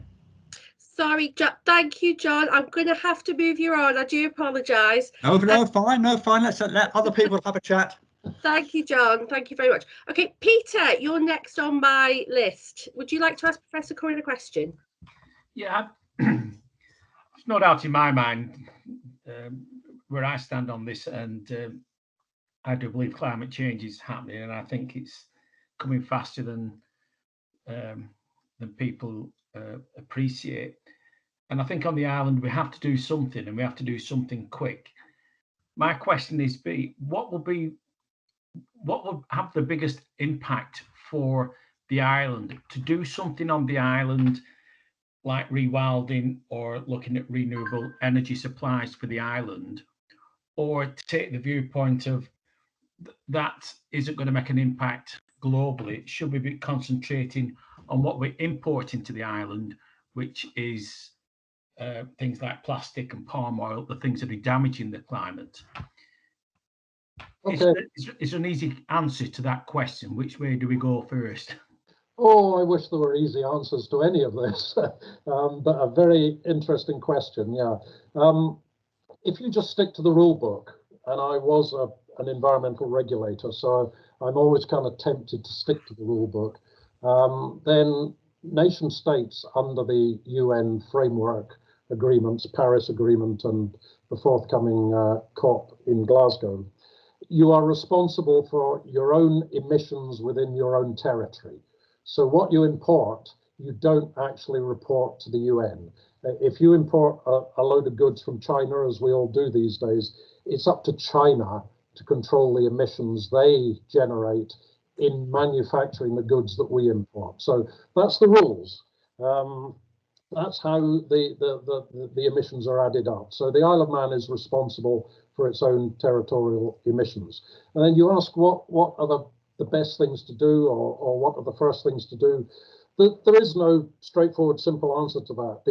Sorry, thank you, John. I'm going to have to move you on. I do apologise. No, fine. Let's let other people have a chat. Thank you, John. Thank you very much. Okay, Peter, you're next on my list. Would you like to ask Professor Curran a question? Yeah, there's no doubt in my mind where I stand on this, and I do believe climate change is happening, and I think it's coming faster than people appreciate. And I think on the island we have to do something, and we have to do something quick. My question is, what will have the biggest impact for the island? To do something on the island, like rewilding or looking at renewable energy supplies for the island, or to take the viewpoint of that isn't going to make an impact globally? Should we be concentrating on what we import into the island, which is things like plastic and palm oil, the things that are damaging the climate? Okay. Is there an easy answer to that question? Which way do we go first? Oh, I wish there were easy answers to any of this, but a very interesting question. Yeah. If you just stick to the rule book, and I was an environmental regulator, so I'm always kind of tempted to stick to the rule book, then nation states under the UN framework agreements, Paris Agreement and the forthcoming COP in Glasgow, you are responsible for your own emissions within your own territory. So what you import, you don't actually report to the UN. If you import a load of goods from China, as we all do these days, it's up to China to control the emissions they generate in manufacturing the goods that we import. So that's the rules. That's how the emissions are added up. So the Isle of Man is responsible for its own territorial emissions. And then you ask what are the best things to do, or what are the first things to do? There is no straightforward, simple answer to that.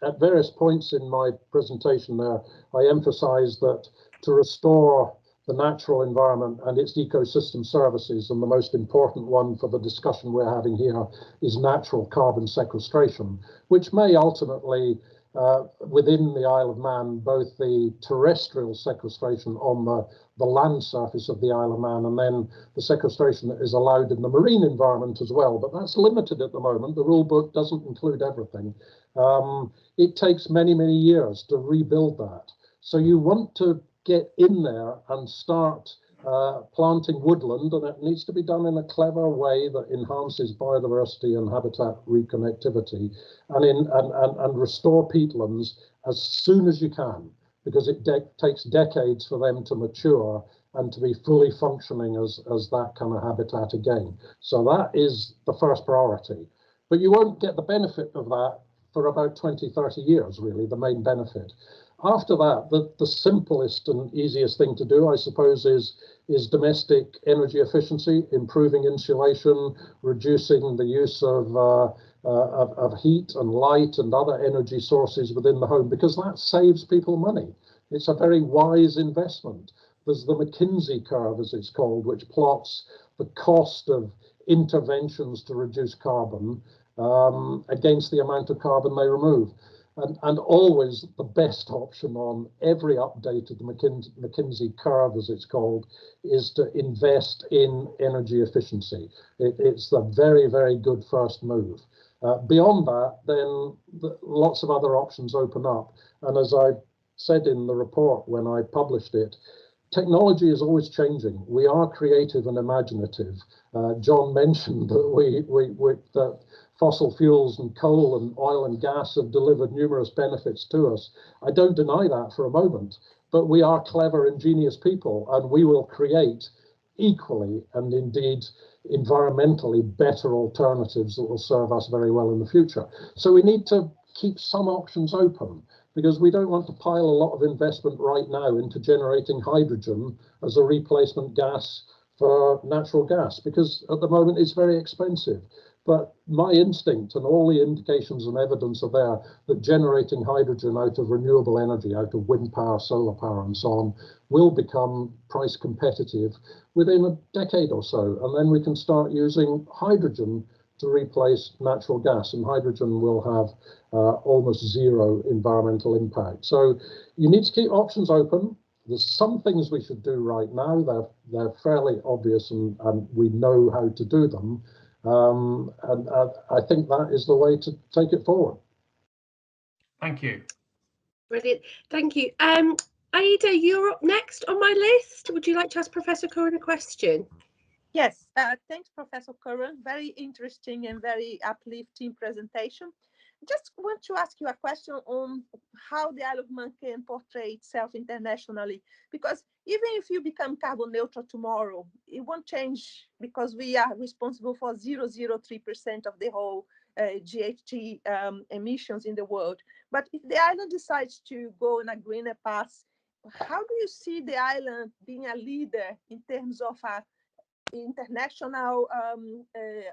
At various points in my presentation there, I emphasized that to restore the natural environment and its ecosystem services, and the most important one for the discussion we're having here is natural carbon sequestration, which may ultimately, within the Isle of Man, both the terrestrial sequestration on the land surface of the Isle of Man, and then the sequestration that is allowed in the marine environment as well. But that's limited at the moment. The rule book doesn't include everything. It takes many, many years to rebuild that. So you want to get in there and start planting woodland, and it needs to be done in a clever way that enhances biodiversity and habitat reconnectivity, and restore peatlands as soon as you can, because it takes decades for them to mature and to be fully functioning as that kind of habitat again. So that is the first priority. But you won't get the benefit of that for about 20, 30 years, really, the main benefit. After that, the simplest and easiest thing to do, I suppose, is domestic energy efficiency, improving insulation, reducing the use of heat and light and other energy sources within the home, because that saves people money. It's a very wise investment. There's the McKinsey curve, as it's called, which plots the cost of interventions to reduce carbon against the amount of carbon they remove. And always the best option on every update of the McKinsey curve, as it's called, is to invest in energy efficiency. It's the very, very good first move. Beyond that, then lots of other options open up. And as I said in the report when I published it, technology is always changing. We are creative and imaginative. John mentioned that that fossil fuels and coal and oil and gas have delivered numerous benefits to us. I don't deny that for a moment, but we are clever, ingenious people, and we will create equally and indeed environmentally better alternatives that will serve us very well in the future. So we need to keep some options open, because we don't want to pile a lot of investment right now into generating hydrogen as a replacement gas for natural gas, because at the moment it's very expensive. But my instinct and all the indications and evidence are there that generating hydrogen out of renewable energy, out of wind power, solar power and so on, will become price competitive within a decade or so. And then we can start using hydrogen to replace natural gas, and hydrogen will have almost zero environmental impact. So you need to keep options open. There's some things we should do right now. They're fairly obvious, and we know how to do them. And I think that is the way to take it forward. Thank you. Brilliant. Thank you. Aida, you're up next on my list. Would you like to ask Professor Curran a question? Yes, thanks, Professor Curran. Very interesting and very uplifting presentation. Just want to ask you a question on how the Isle of Man can portray itself internationally, because even if you become carbon neutral tomorrow, it won't change, because we are responsible for 0.003% of the whole GHG emissions in the world. But if the island decides to go on a greener path, how do you see the island being a leader in terms of international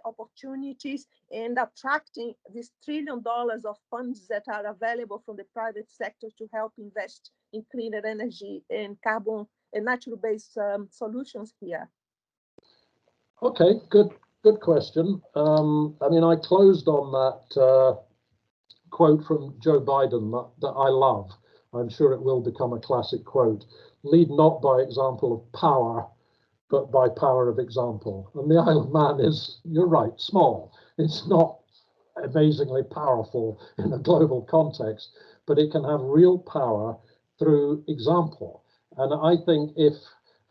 opportunities and attracting this $1 trillion of funds that are available from the private sector to help invest in cleaner energy and carbon and natural-based solutions here? Okay, good question. I mean, I closed on that quote from Joe Biden that I love. I'm sure it will become a classic quote. Lead not by example of power, but by power of example. And the Isle of Man is, you're right, small. It's not amazingly powerful in a global context, but it can have real power through example. And I think if,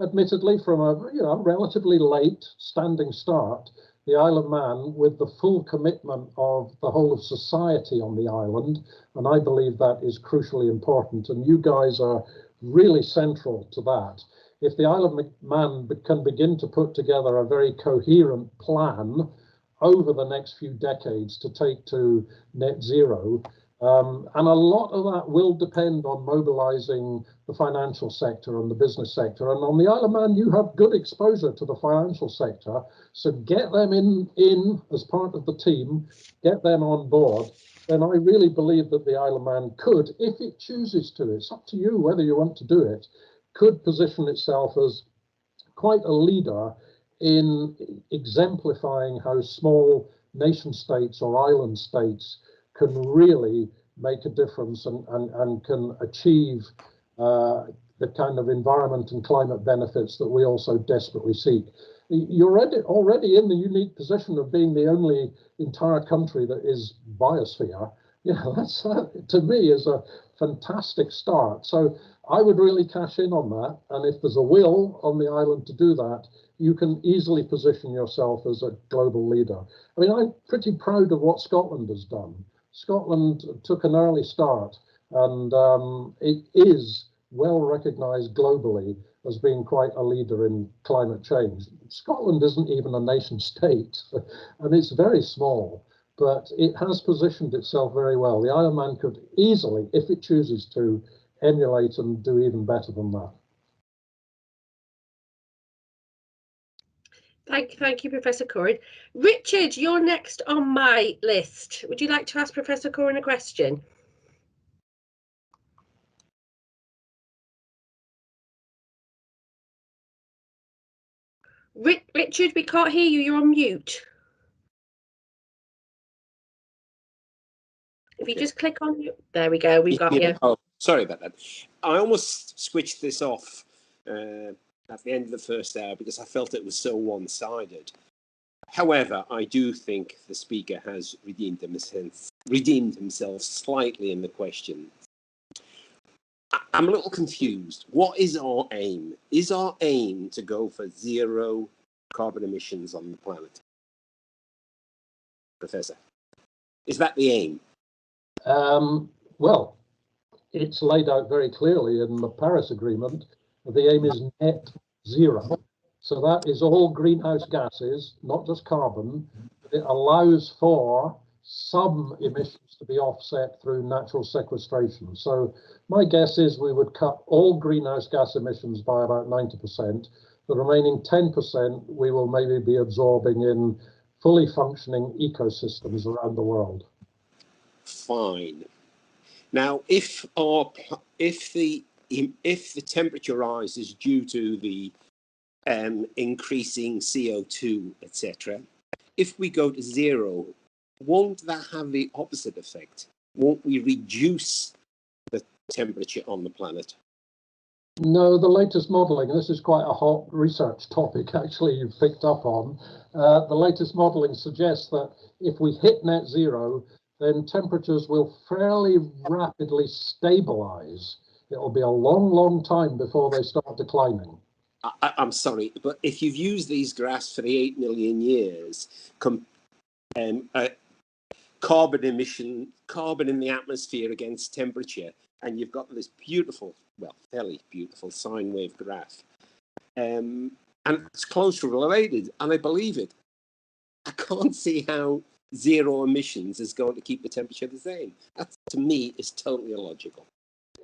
admittedly, from a relatively late standing start, the Isle of Man, with the full commitment of the whole of society on the island, and I believe that is crucially important, and you guys are really central to that. If the Isle of Man can begin to put together a very coherent plan over the next few decades to take to net zero, and a lot of that will depend on mobilizing the financial sector and the business sector. And on the Isle of Man, you have good exposure to the financial sector, so get them in as part of the team, get them on board. Then I really believe that the Isle of Man could, if it chooses to, it's up to you whether you want to do it, could position itself as quite a leader in exemplifying how small nation states or island states can really make a difference and can achieve the kind of environment and climate benefits that we also desperately seek. You're already in the unique position of being the only entire country that is biosphere. That's to me is a fantastic start. So I would really cash in on that. And if there's a will on the island to do that, you can easily position yourself as a global leader. I mean, I'm pretty proud of what Scotland has done. Scotland took an early start, and it is well recognized globally as being quite a leader in climate change. Scotland isn't even a nation state, and it's very small. but it has positioned itself very well. The Isle of Man could easily, if it chooses to, emulate and do even better than that. Thank you, Professor Curran. Richard, you're next on my list. Would you like to ask Professor Curran a question? Richard, we can't hear you. You're on mute. If you just click on you, there we go. We've got you. Oh, sorry about that. I almost switched this off at the end of the first hour because I felt it was so one-sided. However, I do think the speaker has redeemed himself slightly in the question. I'm a little confused. What is our aim? Is our aim to go for zero carbon emissions on the planet? Professor, is that the aim? Well, it's laid out very clearly in the Paris Agreement. The aim is net zero. So that is all greenhouse gases, not just carbon. It allows for some emissions to be offset through natural sequestration. So my guess is we would cut all greenhouse gas emissions by about 90%. The remaining 10% we will maybe be absorbing in fully functioning ecosystems around the world. Fine. Now, if the temperature rise is due to the increasing CO2, etc., if we go to zero, won't that have the opposite effect? Won't we reduce the temperature on the planet? No, the latest modelling, this is quite a hot research topic actually you've picked up on. The latest modelling suggests that if we hit net zero, then temperatures will fairly rapidly stabilise. It'll be a long, long time before they start declining. I'm sorry, but if you've used these graphs for the 8 million years, carbon in the atmosphere against temperature, and you've got this beautiful, well, fairly beautiful sine wave graph, and it's closely related, and I believe it. I can't see how zero emissions is going to keep the temperature the same. That, to me, is totally illogical.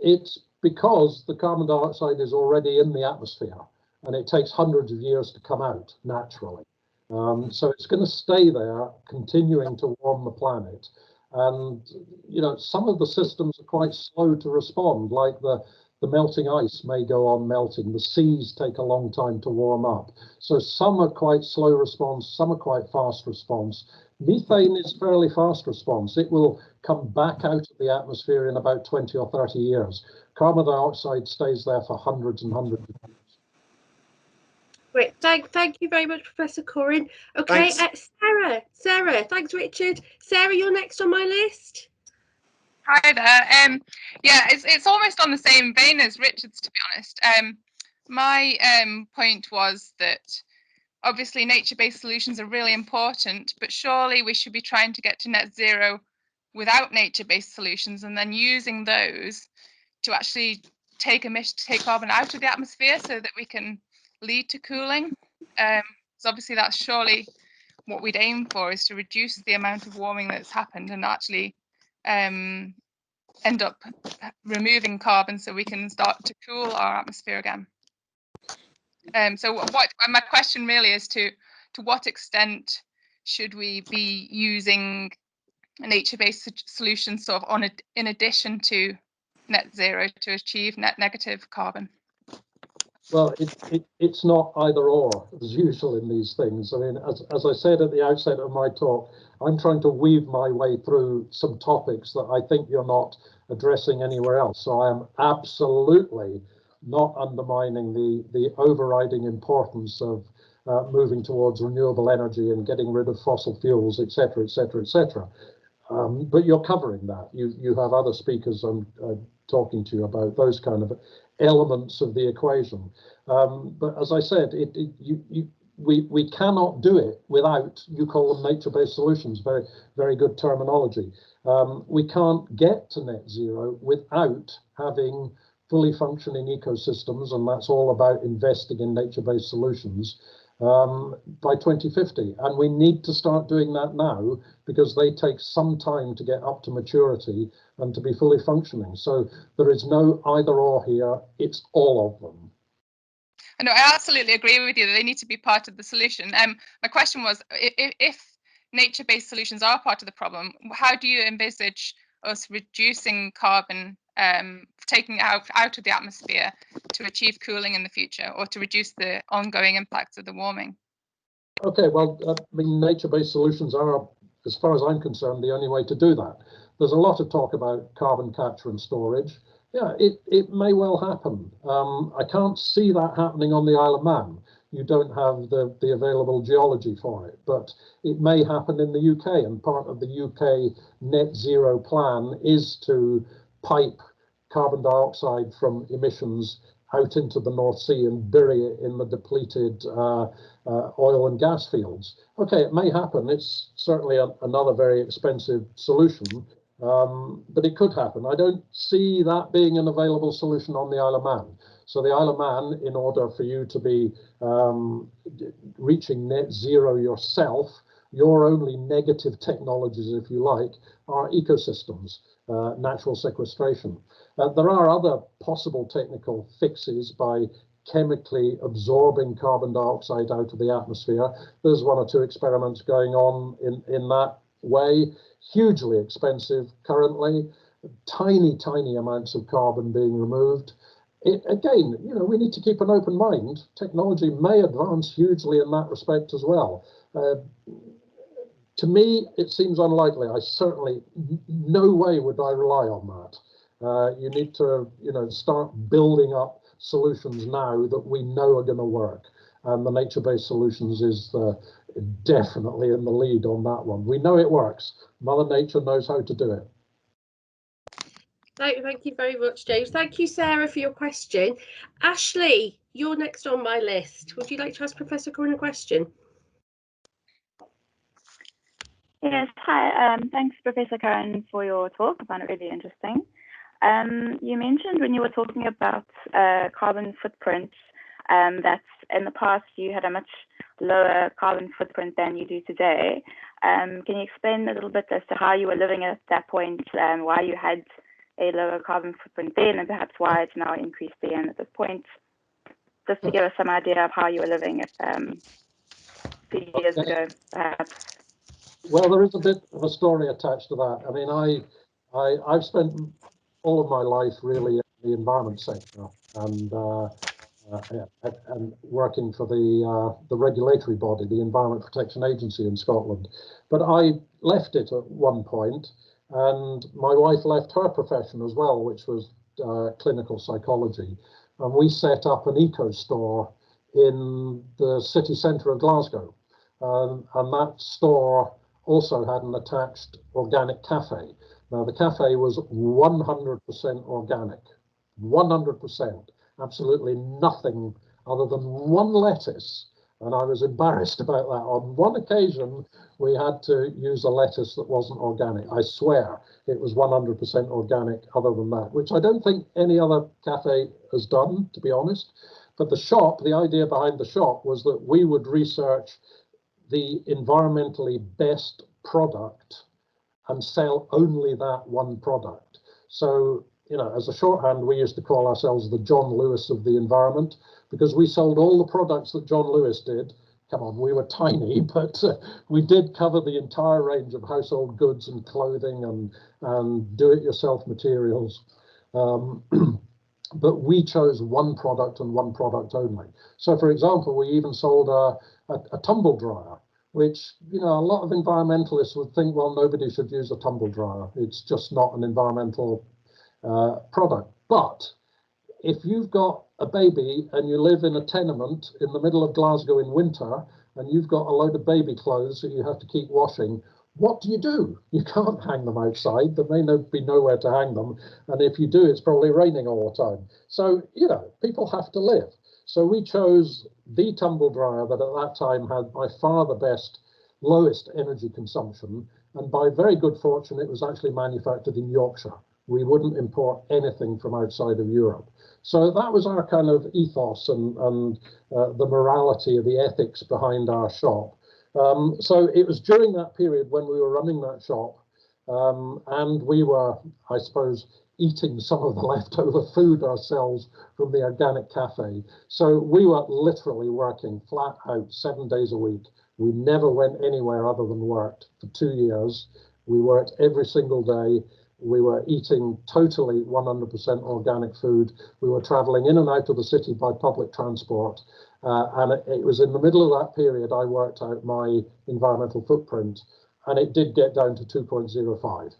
It's because the carbon dioxide is already in the atmosphere, and it takes hundreds of years to come out naturally. So it's going to stay there, continuing to warm the planet. And, you know, some of the systems are quite slow to respond, like the melting ice may go on melting. The seas take a long time to warm up. So some are quite slow response, some are quite fast response. Methane is fairly fast response. It will come back out of the atmosphere in about 20 or 30 years. Carbon dioxide stays there for hundreds and hundreds of years. Great, thank you very much, Professor Curran. Okay, Sarah, thanks, Richard. Sarah, you're next on my list. Hi there. Yeah, it's almost on the same vein as Richard's, to be honest. My point was that obviously nature-based solutions are really important, but surely we should be trying to get to net zero without nature-based solutions, and then using those to actually take carbon out of the atmosphere so that we can lead to cooling. So obviously that's surely what we'd aim for, is to reduce the amount of warming that's happened and actually end up removing carbon so we can start to cool our atmosphere again. So my question really is to what extent should we be using nature-based solutions sort of in addition to net zero to achieve net negative carbon? Well, it's not either or, as usual in these things. I mean, as I said at the outset of my talk, I'm trying to weave my way through some topics that I think you're not addressing anywhere else. So I am absolutely not undermining the overriding importance of moving towards renewable energy and getting rid of fossil fuels, etc., etc., etc. But you're covering that. You have other speakers talking to you about those kind of elements of the equation. But as I said, we cannot do it without, you call them nature-based solutions, very, very good terminology. We can't get to net zero without having fully functioning ecosystems, and that's all about investing in nature-based solutions. by 2050. And we need to start doing that now, because they take some time to get up to maturity and to be fully functioning. So there is no either or here, it's all of them. No, I absolutely agree with you that they need to be part of the solution. My question was, if nature-based solutions are part of the problem, how do you envisage us reducing carbon, taking it out of the atmosphere to achieve cooling in the future, or to reduce the ongoing impacts of the warming? Okay, well, I mean, nature-based solutions are, as far as I'm concerned, the only way to do that. There's a lot of talk about carbon capture and storage. Yeah, it may well happen. I can't see that happening on the Isle of Man. You don't have the available geology for it, but it may happen in the UK, and part of the UK net zero plan is to pipe carbon dioxide from emissions out into the North Sea and bury it in the depleted oil and gas fields. Okay, it may happen. It's certainly another very expensive solution, but it could happen. I don't see that being an available solution on the Isle of Man. So the Isle of Man, in order for you to be reaching net zero yourself, your only negative technologies, if you like, are ecosystems, natural sequestration. There are other possible technical fixes by chemically absorbing carbon dioxide out of the atmosphere. There's one or two experiments going on in that way. Hugely expensive currently, tiny amounts of carbon being removed. Again, you know, we need to keep an open mind. Technology may advance hugely in that respect as well. To me, it seems unlikely. I certainly, no way would I rely on that. You need to, you know, start building up solutions now that we know are going to work. And the nature-based solutions is definitely in the lead on that one. We know it works. Mother Nature knows how to do it. Thank you very much, James. Thank you, Sarah, for your question. Ashley, you're next on my list. Would you like to ask Professor Curran a question? Yes, hi. Thanks, Professor Curran, for your talk. I found it really interesting. You mentioned when you were talking about carbon footprint that in the past you had a much lower carbon footprint than you do today. Can you explain a little bit as to how you were living at that point, why you had a lower carbon footprint then, and perhaps why it's now increased again at this point? Just to give us some idea of how you were living a few years ago, perhaps. Well, there is a bit of a story attached to that. I mean, I've spent all of my life really in the environment sector and working for the regulatory body, the Environment Protection Agency in Scotland. But I left it at one point, and my wife left her profession as well, which was clinical psychology. And we set up an eco store in the city centre of Glasgow. And that store also had an attached organic cafe. Now, the cafe was 100% organic, 100%, absolutely nothing other than one lettuce. And I was embarrassed about that. On one occasion, we had to use a lettuce that wasn't organic. I swear it was 100% organic other than that, which I don't think any other cafe has done, to be honest. But the shop, the idea behind the shop was that we would research the environmentally best product and sell only that one product. So, you know, as a shorthand, we used to call ourselves the John Lewis of the environment, because we sold all the products that John Lewis did. Come on, we were tiny, but we did cover the entire range of household goods and clothing and do-it-yourself materials. But we chose one product and one product only. So, for example, we even sold a tumble dryer, which, you know, a lot of environmentalists would think, well, nobody should use a tumble dryer. It's just not an environmental product. But if you've got a baby and you live in a tenement in the middle of Glasgow in winter, and you've got a load of baby clothes that you have to keep washing, what do? You can't hang them outside. There may be nowhere to hang them. And if you do, it's probably raining all the time. So, you know, people have to live. So we chose the tumble dryer that at that time had by far the best, lowest energy consumption. And by very good fortune, it was actually manufactured in Yorkshire, we wouldn't import anything from outside of Europe. So that was our kind of ethos and the morality, the ethics behind our shop. So it was during that period when we were running that shop, and we were, I suppose, eating some of the leftover food ourselves from the organic cafe. So we were literally working flat out 7 days a week. We never went anywhere other than worked for 2 years. We worked every single day. We were eating totally 100% organic food. We were traveling in and out of the city by public transport. And it was in the middle of that period I worked out my environmental footprint, and it did get down to 2.05.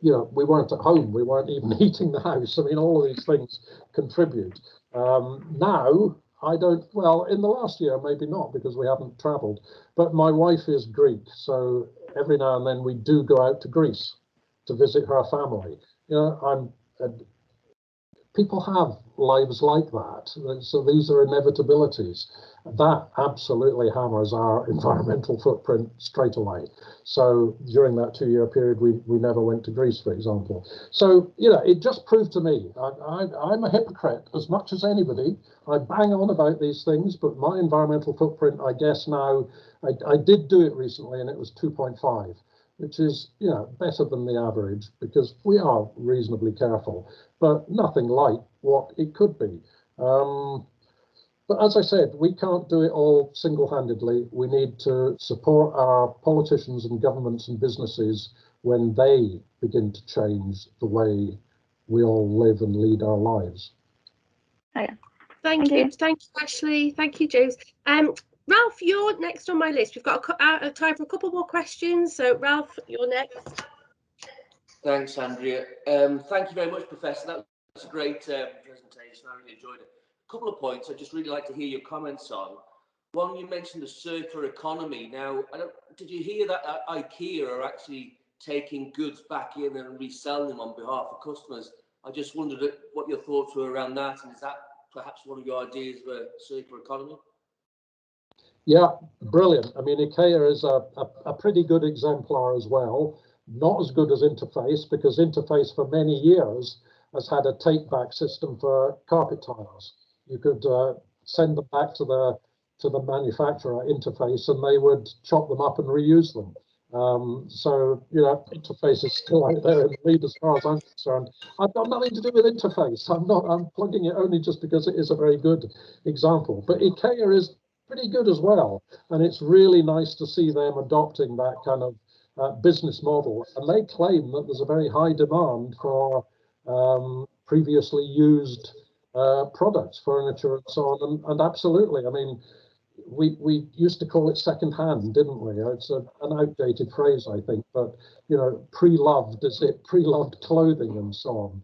You know, we weren't at home. We weren't even heating the house. I mean, all of these things contribute. Now, I don't, well, in the last year, maybe not, because we haven't traveled, but my wife is Greek, so every now and then we do go out to Greece to visit her family. You know, people have lives like that, so these are inevitabilities. That absolutely hammers our environmental footprint straight away. So during that 2-year period, we never went to Greece, for example. So, you know, it just proved to me, I'm a hypocrite as much as anybody. I bang on about these things, but my environmental footprint, I guess now, I did do it recently, and it was 2.5, which is, you know, better than the average, because we are reasonably careful, but nothing like what it could be. But as I said, we can't do it all single-handedly. We need to support our politicians and governments and businesses when they begin to change the way we all live and lead our lives. Okay. Thank you, Ashley. Thank you, James. Ralph, you're next on my list. We've got time for a couple more questions. So, Ralph, you're next. Thanks, Andrea. Thank you very much, Professor. That was a great presentation. I really enjoyed it. A couple of points I'd just really like to hear your comments on. One, you mentioned the circular economy. Now, did you hear that IKEA are actually taking goods back in and reselling them on behalf of customers? I just wondered what your thoughts were around that, and is that perhaps one of your ideas of a circular economy? Yeah, brilliant. I mean, IKEA is a pretty good exemplar as well. Not as good as Interface, because Interface for many years has had a take-back system for carpet tiles. You could send them back to the manufacturer, Interface, and they would chop them up and reuse them. So, you know, Interface is still out there in the lead as far as I'm concerned. I've got nothing to do with Interface. I'm plugging it only just because it is a very good example. But IKEA is pretty good as well. And it's really nice to see them adopting that kind of business model. And they claim that there's a very high demand for previously used products, furniture and so on. And absolutely, I mean, we used to call it second-hand, didn't we? It's an outdated phrase, I think, but, you know, pre-loved, is it pre-loved clothing and so on.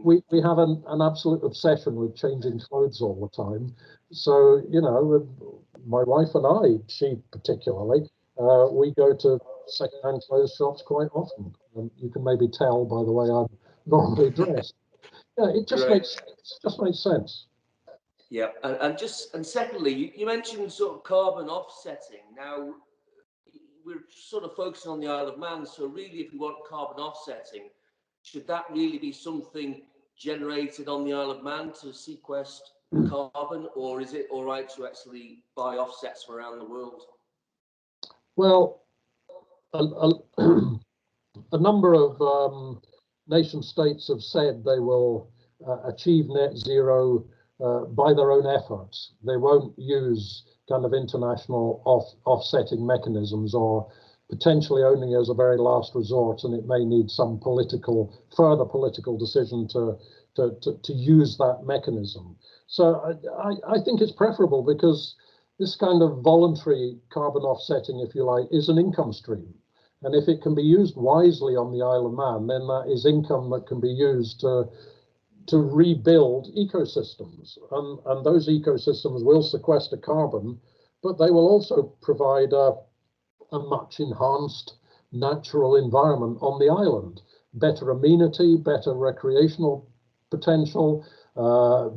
We have an absolute obsession with changing clothes all the time. So, you know, my wife and I, she particularly, we go to second-hand clothes shops quite often. And you can maybe tell by the way I'm normally dressed. Yeah, it just makes sense. Yeah, and secondly, you mentioned sort of carbon offsetting. Now, we're sort of focusing on the Isle of Man, so really, if we want carbon offsetting, should that really be something generated on the Isle of Man to sequester carbon, or is it all right to actually buy offsets from around the world? Well, a number of nation states have said they will achieve net zero by their own efforts. They won't use kind of international offsetting mechanisms, or potentially only as a very last resort, and it may need some further political decision to use that mechanism. So I think it's preferable, because this kind of voluntary carbon offsetting, if you like, is an income stream. And if it can be used wisely on the Isle of Man, then that is income that can be used to rebuild ecosystems. And those ecosystems will sequester carbon, but they will also provide a much enhanced natural environment on the island. Better amenity, better recreational potential,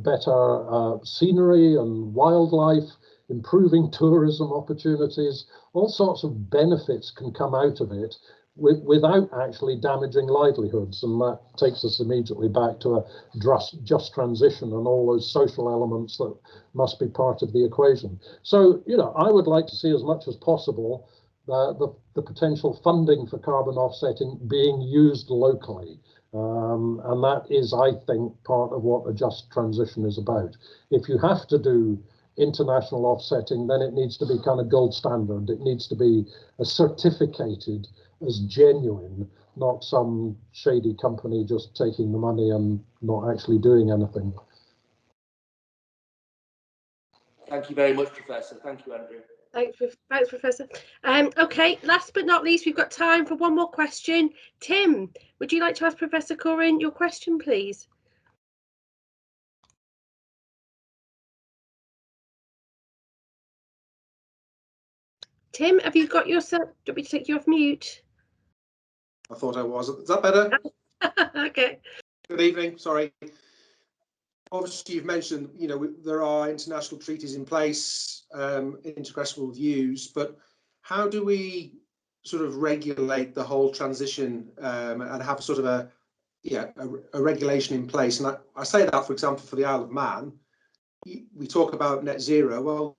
better scenery and wildlife, improving tourism opportunities. All sorts of benefits can come out of it without actually damaging livelihoods. And that takes us immediately back to a just transition and all those social elements that must be part of the equation. So, you know, I would like to see as much as possible the potential funding for carbon offsetting being used locally. And that is, I think, part of what a just transition is about. If you have to do international offsetting, then it needs to be kind of gold standard. It needs to be certificated as genuine, not some shady company just taking the money and not actually doing anything. Thank you very much, Professor. Thank you, Andrew. Thanks, Professor. Okay, last but not least, we've got time for one more question. Tim, would you like to ask Professor Curran your question, please? Tim, have you got yourself? Do you want me to take you off mute? I thought I was. Is that better? Okay. Good evening. Sorry. Obviously, you've mentioned, you know, there are international treaties in place, intercredible views, but how do we sort of regulate the whole transition and have sort of a regulation in place? And I say that, for example, for the Isle of Man, we talk about net zero. Well,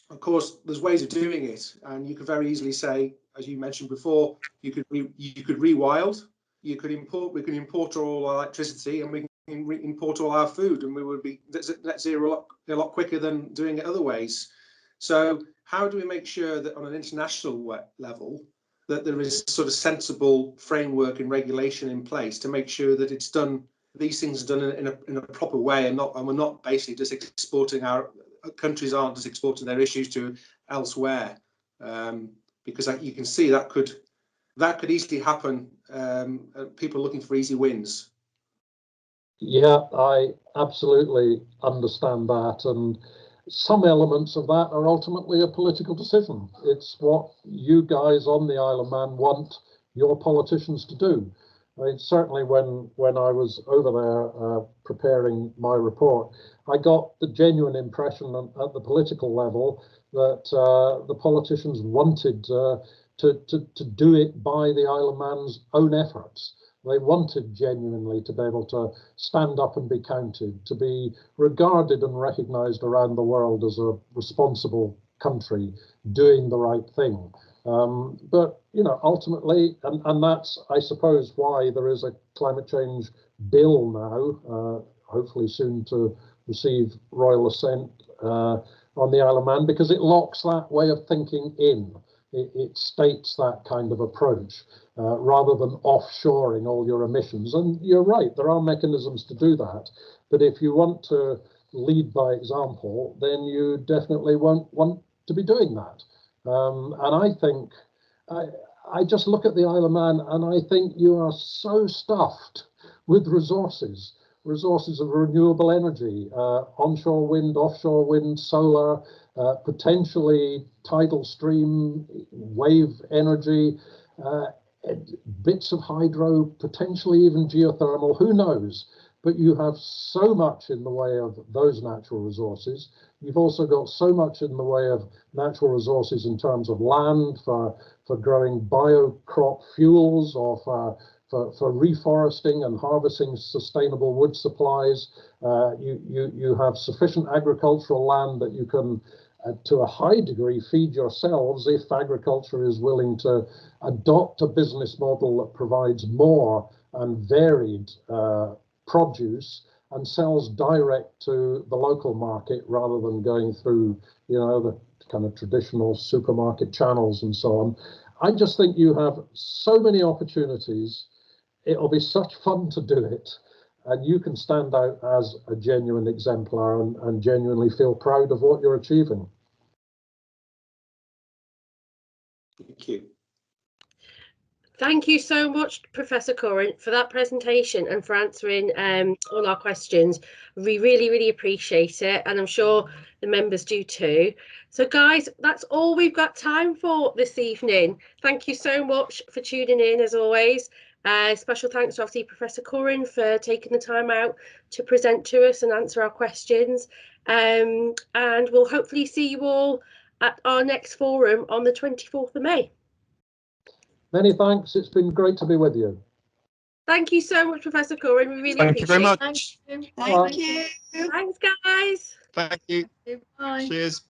of course, there's ways of doing it, and you could very easily say, as you mentioned before, you could rewild, we can import all our electricity, and we can import all our food, and we would be net zero a lot quicker than doing it other ways. So how do we make sure that on an international level that there is sort of sensible framework and regulation in place to make sure that it's done, these things are done in a proper way, and we're not basically just exporting countries aren't just exporting their issues to elsewhere, because you can see that could easily happen. People looking for easy wins. Yeah, I absolutely understand that, and some elements of that are ultimately a political decision. It's what you guys on the Isle of Man want your politicians to do. I mean, certainly when I was over there preparing my report, I got the genuine impression at the political level that the politicians wanted to do it by the Isle of Man's own efforts. They wanted genuinely to be able to stand up and be counted, to be regarded and recognised around the world as a responsible country doing the right thing. But, you know, ultimately, and that's, I suppose, why there is a climate change bill now, hopefully soon to receive royal assent on the Isle of Man, because it locks that way of thinking in. It states that kind of approach rather than offshoring all your emissions. And you're right, there are mechanisms to do that. But if you want to lead by example, then you definitely won't want to be doing that. And I think, I just look at the Isle of Man and I think you are so stuffed with resources of renewable energy, onshore wind, offshore wind, solar, potentially tidal stream, wave energy, bits of hydro, potentially even geothermal, who knows? But you have so much in the way of those natural resources. You've also got so much in the way of natural resources in terms of land for growing biocrop fuels or for reforesting and harvesting sustainable wood supplies. You have sufficient agricultural land that you can, to a high degree, feed yourselves if agriculture is willing to adopt a business model that provides more and varied produce and sells direct to the local market rather than going through, you know, the kind of traditional supermarket channels and so on. I just think you have so many opportunities. It'll be such fun to do it, and you can stand out as a genuine exemplar and genuinely feel proud of what you're achieving. Thank you. Thank you so much, Professor Curran, for that presentation and for answering all our questions. We really, really appreciate it, and I'm sure the members do too. So guys, that's all we've got time for this evening. Thank you so much for tuning in, as always. Special thanks to obviously Professor Curran for taking the time out to present to us and answer our questions. And we'll hopefully see you all at our next forum on the 24th of May. Many thanks. It's been great to be with you. Thank you so much, Professor Curran. We really Thank you very appreciate much. it. Bye. Thank you. Thanks, guys. Thank you. Bye. Cheers.